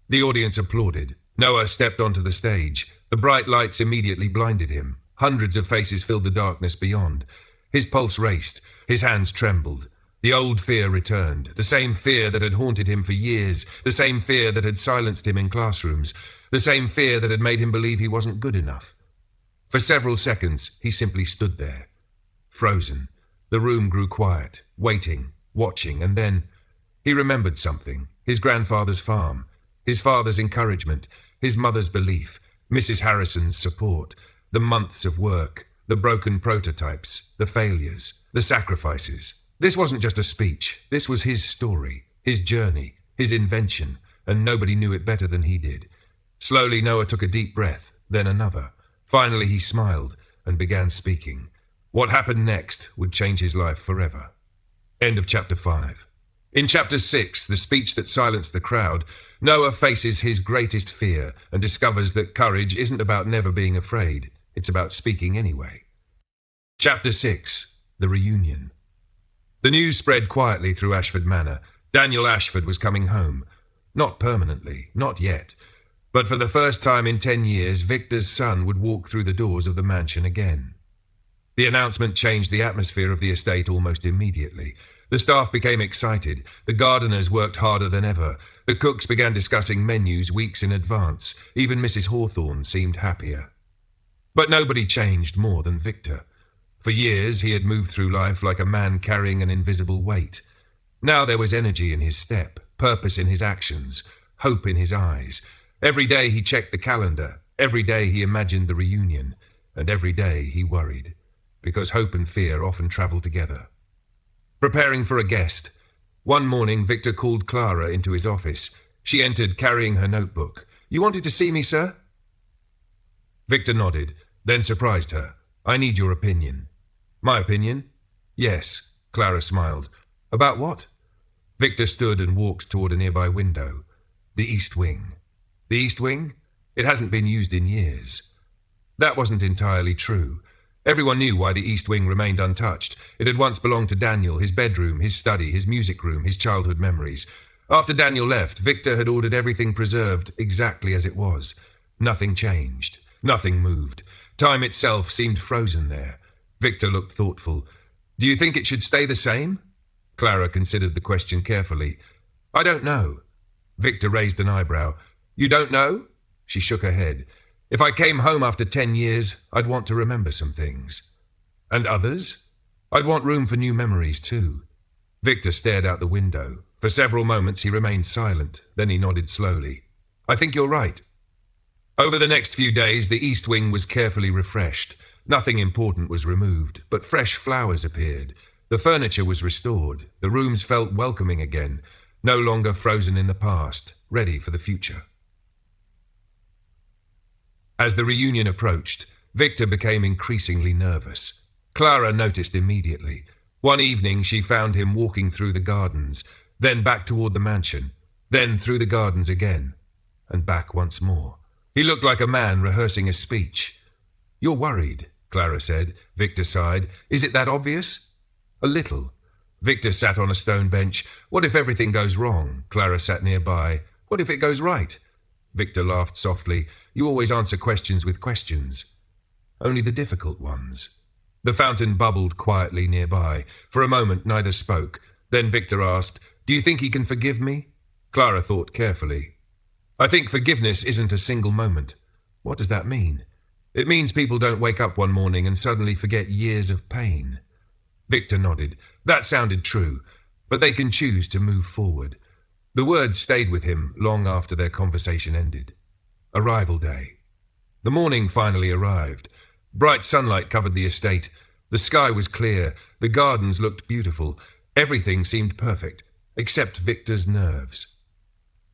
The audience applauded. Noah stepped onto the stage. The bright lights immediately blinded him. Hundreds of faces filled the darkness beyond. His pulse raced. His hands trembled. The old fear returned, the same fear that had haunted him for years, the same fear that had silenced him in classrooms, the same fear that had made him believe he wasn't good enough. For several seconds, he simply stood there, frozen. The room grew quiet, waiting, watching, and then he remembered something. His grandfather's farm, his father's encouragement, his mother's belief, Mrs. Harrison's support, the months of work, the broken prototypes, the failures, the sacrifices. This wasn't just a speech. This was his story, his journey, his invention, and nobody knew it better than he did. Slowly, Noah took a deep breath, then another. Finally, he smiled and began speaking. What happened next would change his life forever. End of chapter 5. In chapter 6, the speech that silenced the crowd, Noah faces his greatest fear and discovers that courage isn't about never being afraid. It's about speaking anyway. Chapter 6, the reunion. The news spread quietly through Ashford Manor. Daniel Ashford was coming home. Not permanently, not yet. But for the first time in 10 years, Victor's son would walk through the doors of the mansion again. The announcement changed the atmosphere of the estate almost immediately. The staff became excited. The gardeners worked harder than ever. The cooks began discussing menus weeks in advance. Even Mrs. Hawthorne seemed happier. But nobody changed more than Victor. For years he had moved through life like a man carrying an invisible weight. Now there was energy in his step, purpose in his actions, hope in his eyes. Every day he checked the calendar. Every day he imagined the reunion. And every day he worried, because hope and fear often travel together. Preparing for a guest. One morning, Victor called Clara into his office. She entered carrying her notebook. "You wanted to see me, sir?" Victor nodded, then surprised her. "I need your opinion." "My opinion?" "Yes," Clara smiled. "About what?" Victor stood and walked toward a nearby window. "The East Wing." "The East Wing? It hasn't been used in years." That wasn't entirely true. Everyone knew why the East Wing remained untouched. It had once belonged to Daniel, his bedroom, his study, his music room, his childhood memories. After Daniel left, Victor had ordered everything preserved exactly as it was. Nothing changed. Nothing moved. Time itself seemed frozen there. Victor looked thoughtful. "Do you think it should stay the same?" Clara considered the question carefully. "I don't know." Victor raised an eyebrow. "You don't know?" She shook her head. "If I came home after 10 years, I'd want to remember some things." "And others?" "I'd want room for new memories, too." Victor stared out the window. For several moments he remained silent. Then he nodded slowly. "I think you're right." Over the next few days, the East Wing was carefully refreshed. Nothing important was removed, but fresh flowers appeared. The furniture was restored. The rooms felt welcoming again, no longer frozen in the past, ready for the future. As the reunion approached, Victor became increasingly nervous. Clara noticed immediately. One evening she found him walking through the gardens, then back toward the mansion, then through the gardens again, and back once more. He looked like a man rehearsing a speech. "You're worried," Clara said. Victor sighed. "Is it that obvious?" "A little." Victor sat on a stone bench. "What if everything goes wrong?" Clara sat nearby. "What if it goes right?" Victor laughed softly. "You always answer questions with questions." "Only the difficult ones." The fountain bubbled quietly nearby. For a moment neither spoke. Then Victor asked, "Do you think he can forgive me?" Clara thought carefully. "I think forgiveness isn't a single moment." "What does that mean?" "It means people don't wake up one morning and suddenly forget years of pain." Victor nodded. That sounded true, but they can choose to move forward. The words stayed with him long after their conversation ended. Arrival day. The morning finally arrived. Bright sunlight covered the estate. The sky was clear. The gardens looked beautiful. Everything seemed perfect, except Victor's nerves.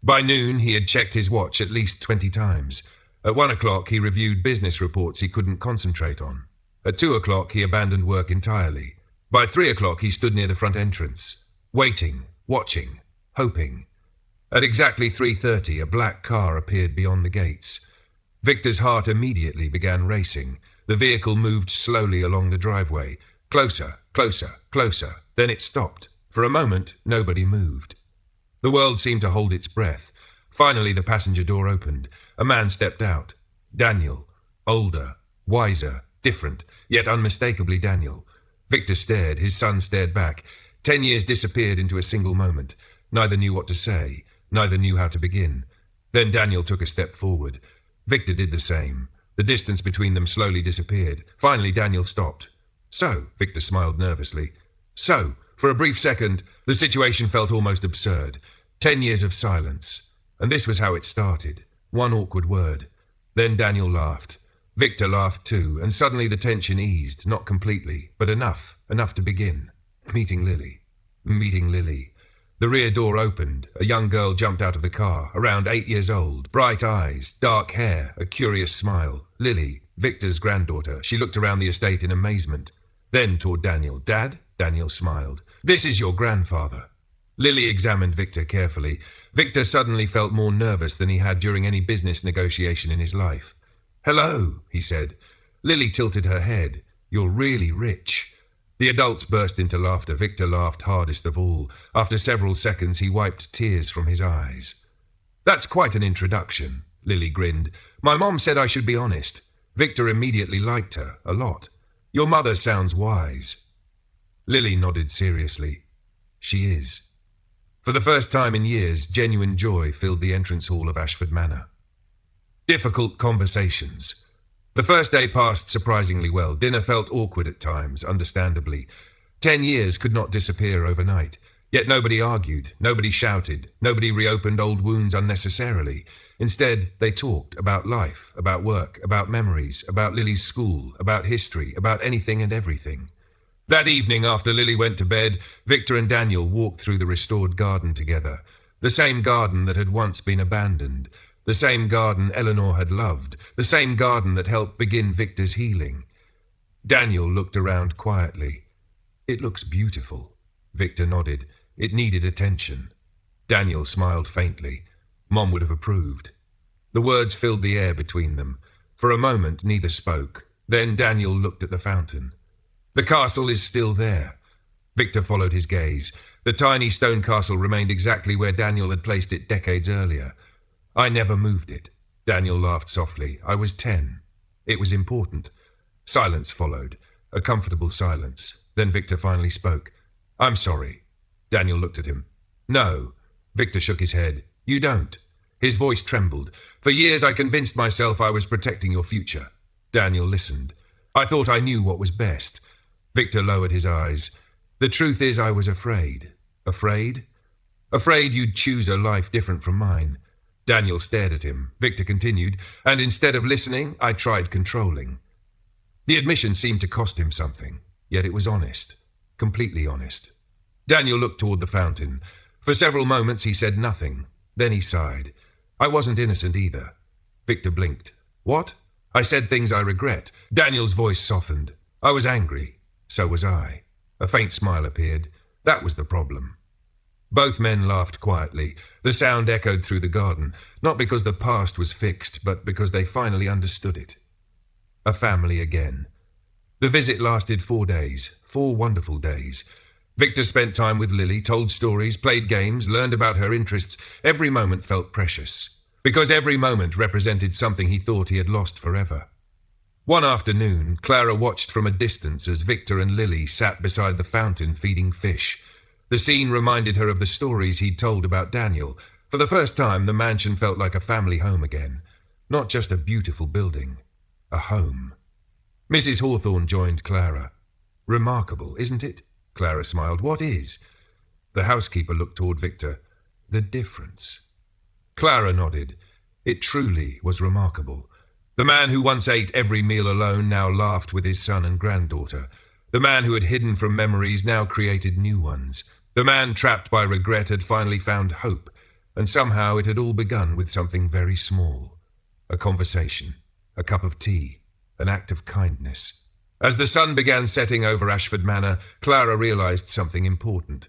By noon, he had checked his watch at least 20 times. At 1 o'clock, he reviewed business reports he couldn't concentrate on. At 2 o'clock, he abandoned work entirely. By 3 o'clock, he stood near the front entrance, waiting, watching, hoping. At exactly 3:30, a black car appeared beyond the gates. Victor's heart immediately began racing. The vehicle moved slowly along the driveway. Closer, closer, closer. Then it stopped. For a moment, nobody moved. The world seemed to hold its breath. Finally, the passenger door opened. A man stepped out. Daniel. Older, wiser, different, yet unmistakably Daniel. Victor stared. His son stared back. 10 years disappeared into a single moment. Neither knew what to say. Neither knew how to begin. Then Daniel took a step forward. Victor did the same. The distance between them slowly disappeared. Finally, Daniel stopped. "So," Victor smiled nervously. "So." For a brief second, the situation felt almost absurd. 10 years of silence. And this was how it started. One awkward word. Then Daniel laughed. Victor laughed too, and suddenly the tension eased, not completely, but enough to begin. Meeting Lily. Meeting Lily. The rear door opened. A young girl jumped out of the car, around 8 years old, bright eyes, dark hair, a curious smile. Lily, Victor's granddaughter. She looked around the estate in amazement. Then toward Daniel. "Dad?" Daniel smiled. "This is your grandfather." Lily examined Victor carefully. Victor suddenly felt more nervous than he had during any business negotiation in his life. "Hello," he said. Lily tilted her head. "You're really rich." The adults burst into laughter. Victor laughed hardest of all. After several seconds, he wiped tears from his eyes. "That's quite an introduction," Lily grinned. "My mom said I should be honest. Victor immediately liked her, a lot. Your mother sounds wise." Lily nodded seriously. "She is." For the first time in years, genuine joy filled the entrance hall of Ashford Manor. Difficult conversations. The first day passed surprisingly well. Dinner felt awkward at times, understandably. 10 years could not disappear overnight. Yet nobody argued, nobody shouted, nobody reopened old wounds unnecessarily. Instead, they talked about life, about work, about memories, about Lily's school, about history, about anything and everything. That evening, after Lily went to bed, Victor and Daniel walked through the restored garden together. The same garden that had once been abandoned. The same garden Eleanor had loved. The same garden that helped begin Victor's healing. Daniel looked around quietly. "It looks beautiful." Victor nodded. "It needed attention." Daniel smiled faintly. Mom would have approved. The words filled the air between them. For a moment, neither spoke. Then Daniel looked at the fountain. "The castle is still there." Victor followed his gaze. The tiny stone castle remained exactly where Daniel had placed it decades earlier. "I never moved it." Daniel laughed softly. "I was 10. It was important." Silence followed. A comfortable silence. Then Victor finally spoke. "I'm sorry." Daniel looked at him. "No." Victor shook his head. "You don't." His voice trembled. "For years I convinced myself I was protecting your future." Daniel listened. "I thought I knew what was best." Victor lowered his eyes. "The truth is I was afraid." "Afraid?" "Afraid you'd choose a life different from mine." Daniel stared at him. Victor continued, "And instead of listening, I tried controlling." The admission seemed to cost him something, yet it was honest. Completely honest. Daniel looked toward the fountain. For several moments he said nothing. Then he sighed. "I wasn't innocent either." Victor blinked. "What?" "I said things I regret." Daniel's voice softened. "I was angry. So was I." A faint smile appeared. That was the problem. Both men laughed quietly. The sound echoed through the garden, not because the past was fixed, but because they finally understood it. A family again. The visit lasted 4 days, 4 wonderful days. Victor spent time with Lily, told stories, played games, learned about her interests. Every moment felt precious, because every moment represented something he thought he had lost forever. One afternoon, Clara watched from a distance as Victor and Lily sat beside the fountain feeding fish. The scene reminded her of the stories he'd told about Daniel. For the first time, the mansion felt like a family home again. Not just a beautiful building. A home. Mrs. Hawthorne joined Clara. "Remarkable, isn't it?" Clara smiled. "What is?" The housekeeper looked toward Victor. "The difference." Clara nodded. It truly was remarkable. The man who once ate every meal alone now laughed with his son and granddaughter. The man who had hidden from memories now created new ones. The man trapped by regret had finally found hope, and somehow it had all begun with something very small. A conversation, a cup of tea, an act of kindness. As the sun began setting over Ashford Manor, Clara realized something important.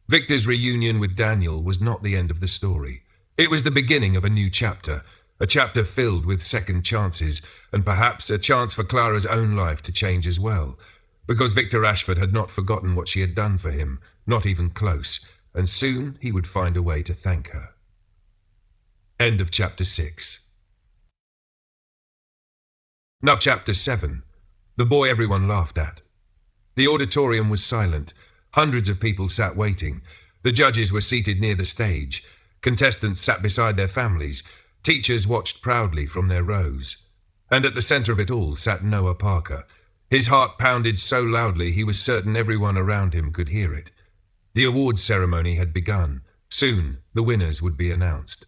Victor's reunion with Daniel was not the end of the story. It was the beginning of a new chapter, a chapter filled with second chances, and perhaps a chance for Clara's own life to change as well. Because Victor Ashford had not forgotten what she had done for him, not even close, and soon he would find a way to thank her. End of chapter 6. Now chapter 7. The boy everyone laughed at. The auditorium was silent. Hundreds of people sat waiting. The judges were seated near the stage. Contestants sat beside their families. Teachers watched proudly from their rows. And at the center of it all sat Noah Parker. His heart pounded so loudly he was certain everyone around him could hear it. The awards ceremony had begun. Soon, the winners would be announced.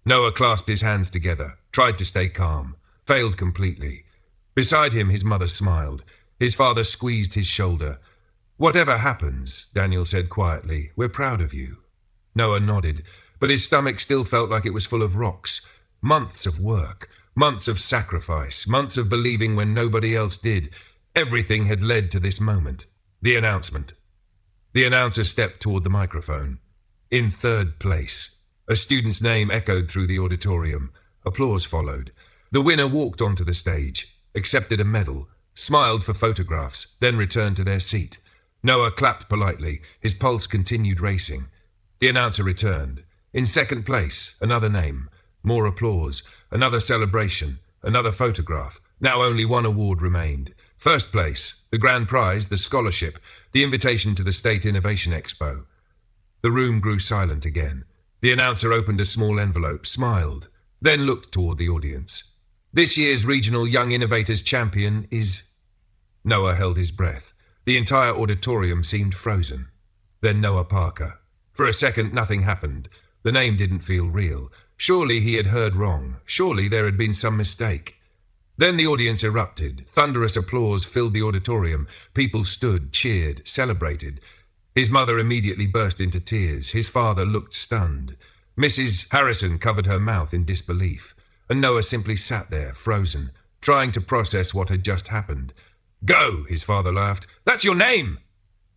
Noah clasped his hands together, tried to stay calm, failed completely. Beside him, his mother smiled. His father squeezed his shoulder. "Whatever happens," Daniel said quietly, "we're proud of you." Noah nodded, but his stomach still felt like it was full of rocks. Months of work, months of sacrifice, months of believing when nobody else did. Everything had led to this moment. The announcement. The announcer stepped toward the microphone. In third place. A student's name echoed through the auditorium. Applause followed. The winner walked onto the stage, accepted a medal, smiled for photographs, then returned to their seat. Noah clapped politely. His pulse continued racing. The announcer returned. In second place, another name. More applause. Another celebration. Another photograph. Now only one award remained. First place, the grand prize, the scholarship, the invitation to the State Innovation Expo. The room grew silent again. The announcer opened a small envelope, smiled, then looked toward the audience. This year's Regional Young Innovators Champion is... Noah held his breath. The entire auditorium seemed frozen. Then Noah Parker. For a second, nothing happened. The name didn't feel real. Surely he had heard wrong. Surely there had been some mistake. Then the audience erupted. Thunderous applause filled the auditorium. People stood, cheered, celebrated. His mother immediately burst into tears. His father looked stunned. Mrs. Harrison covered her mouth in disbelief. And Noah simply sat there, frozen, trying to process what had just happened. "Go," his father laughed. "That's your name!"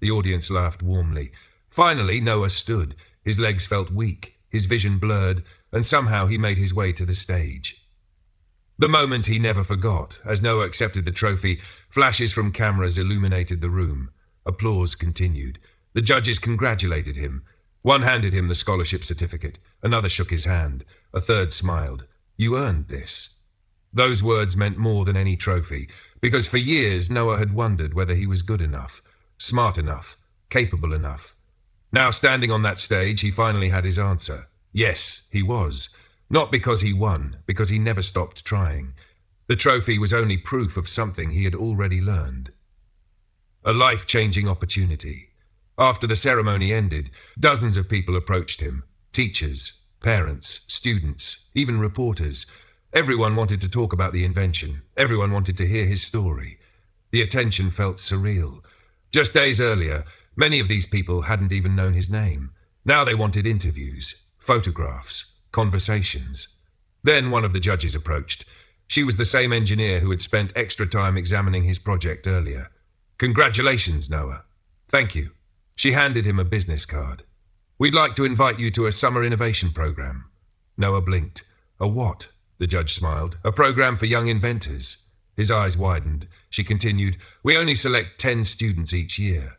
The audience laughed warmly. Finally, Noah stood. His legs felt weak, his vision blurred, and somehow he made his way to the stage. The moment he never forgot. As Noah accepted the trophy, flashes from cameras illuminated the room. Applause continued. The judges congratulated him. One handed him the scholarship certificate. Another shook his hand. A third smiled. "You earned this." Those words meant more than any trophy, because for years Noah had wondered whether he was good enough, smart enough, capable enough. Now standing on that stage, he finally had his answer. Yes, he was. Not because he won, because he never stopped trying. The trophy was only proof of something he had already learned. A life-changing opportunity. After the ceremony ended, dozens of people approached him. Teachers, parents, students, even reporters. Everyone wanted to talk about the invention. Everyone wanted to hear his story. The attention felt surreal. Just days earlier, many of these people hadn't even known his name. Now they wanted interviews, photographs, conversations. Then one of the judges approached. She was the same engineer who had spent extra time examining his project earlier. "Congratulations, Noah." "Thank you." She handed him a business card. "We'd like to invite you to a summer innovation program." Noah blinked. "A what?" The judge smiled. "A program for young inventors." His eyes widened. She continued, "We only select 10 students each year."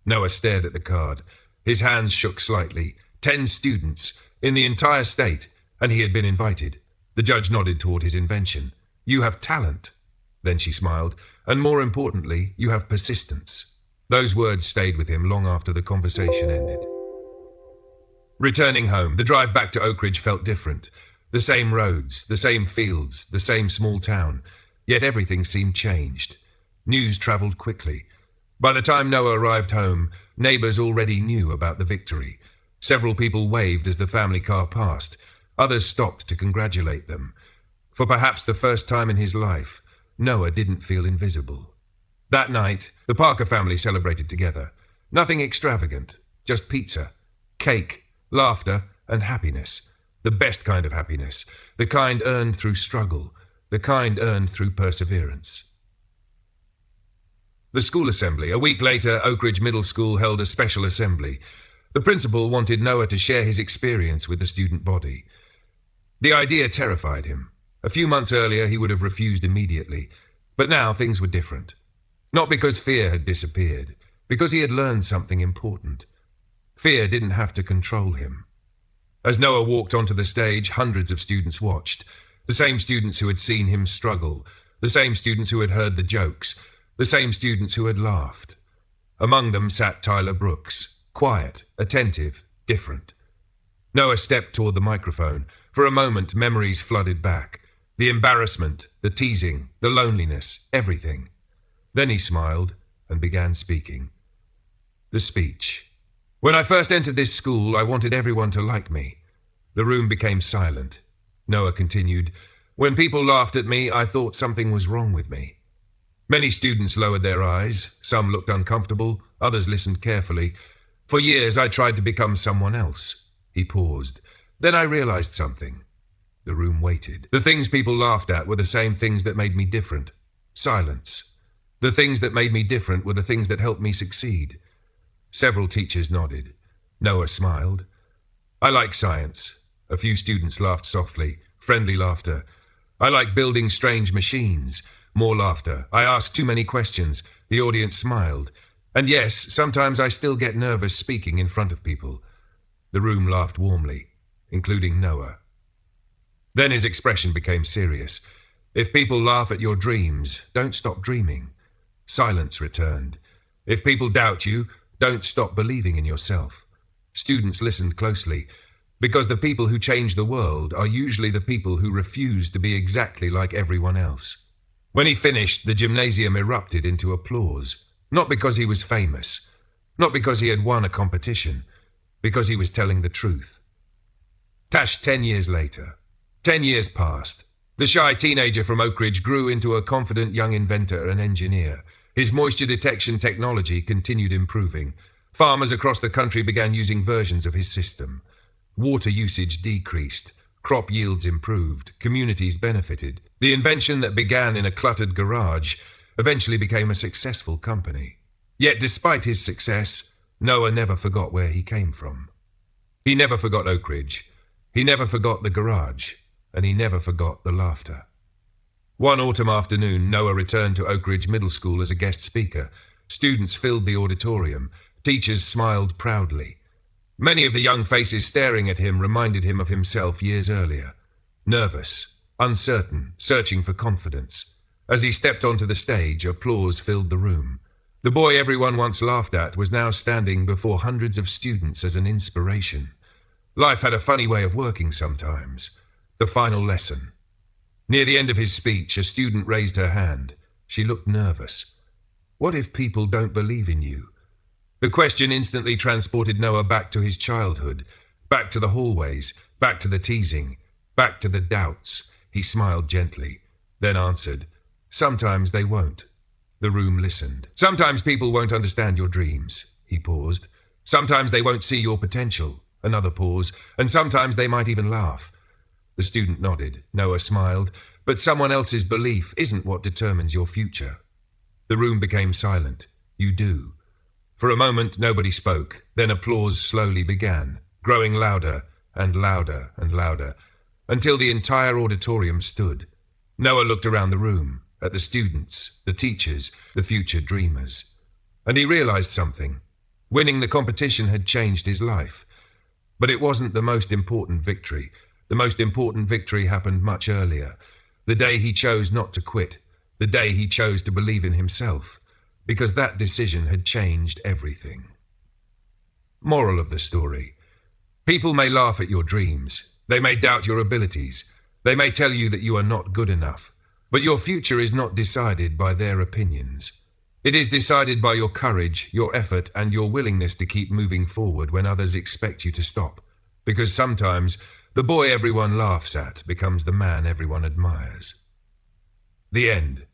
Noah stared at the card. His hands shook slightly. 10 students, in the entire state, and he had been invited. The judge nodded toward his invention. "You have talent." Then she smiled. "And more importantly, you have persistence." Those words stayed with him long after the conversation ended. Returning home, the drive back to Oak Ridge felt different. The same roads, the same fields, the same small town. Yet everything seemed changed. News traveled quickly. By the time Noah arrived home, neighbors already knew about the victory. Several people waved as the family car passed. Others stopped to congratulate them. For perhaps the first time in his life, Noah didn't feel invisible. That night, the Parker family celebrated together. Nothing extravagant, just pizza, cake, laughter, and happiness. The best kind of happiness, the kind earned through struggle, the kind earned through perseverance. The school assembly. A week later, Oak Ridge Middle School held a special assembly. The principal wanted Noah to share his experience with the student body. The idea terrified him. A few months earlier, he would have refused immediately. But now things were different. Not because fear had disappeared, because he had learned something important. Fear didn't have to control him. As Noah walked onto the stage, hundreds of students watched. The same students who had seen him struggle. The same students who had heard the jokes. The same students who had laughed. Among them sat Tyler Brooks, quiet, attentive, different. Noah stepped toward the microphone. For a moment, memories flooded back. The embarrassment, the teasing, the loneliness, everything. Then he smiled and began speaking. The speech. "When I first entered this school, I wanted everyone to like me." The room became silent. Noah continued, "When people laughed at me, I thought something was wrong with me." Many students lowered their eyes. Some looked uncomfortable. Others listened carefully. "For years, I tried to become someone else." He paused. "Then I realized something." The room waited. The things people laughed at were the same things that made me different. Silence. The things that made me different were the things that helped me succeed. Several teachers nodded. Noah smiled. "I like science." A few students laughed softly, friendly laughter. "I like building strange machines." More laughter. "I ask too many questions." The audience smiled. And yes, sometimes I still get nervous speaking in front of people." The room laughed warmly, including Noah. Then his expression became serious. "If people laugh at your dreams, don't stop dreaming." Silence returned. "If people doubt you, don't stop believing in yourself." Students listened closely, because the people who change the world are usually the people who refuse to be exactly like everyone else. When he finished, the gymnasium erupted into applause, not because he was famous, not because he had won a competition, because he was telling the truth. Tash, 10 years later. 10 years passed. The shy teenager from Oak Ridge grew into a confident young inventor and engineer. His moisture detection technology continued improving. Farmers across the country began using versions of his system. Water usage decreased. Crop yields improved. Communities benefited. The invention that began in a cluttered garage eventually became a successful company. Yet despite his success, Noah never forgot where he came from. He never forgot Oak Ridge. He never forgot the garage. And he never forgot the laughter. One autumn afternoon, Noah returned to Oak Ridge Middle School as a guest speaker. Students filled the auditorium. Teachers smiled proudly. Many of the young faces staring at him reminded him of himself years earlier. Nervous, uncertain, searching for confidence. As he stepped onto the stage, applause filled the room. The boy everyone once laughed at was now standing before hundreds of students as an inspiration. Life had a funny way of working sometimes. The final lesson. Near the end of his speech, a student raised her hand. She looked nervous. What if people don't believe in you? The question instantly transported Noah back to his childhood, back to the hallways, back to the teasing, back to the doubts. He smiled gently, then answered, "Sometimes they won't." The room listened. "Sometimes people won't understand your dreams." He paused. "Sometimes they won't see your potential." Another pause. "And sometimes they might even laugh." The student nodded. Noah smiled. "But someone else's belief isn't what determines your future." The room became silent. "You do." For a moment, nobody spoke. Then applause slowly began, growing louder and louder and louder, until the entire auditorium stood. Noah looked around the room, at the students, the teachers, the future dreamers. And he realized something. Winning the competition had changed his life. But it wasn't the most important victory. The most important victory happened much earlier. The day he chose not to quit. The day he chose to believe in himself. Because that decision had changed everything. Moral of the story. People may laugh at your dreams. They may doubt your abilities. They may tell you that you are not good enough. But your future is not decided by their opinions. It is decided by your courage, your effort, and your willingness to keep moving forward when others expect you to stop. Because sometimes the boy everyone laughs at becomes the man everyone admires. The end.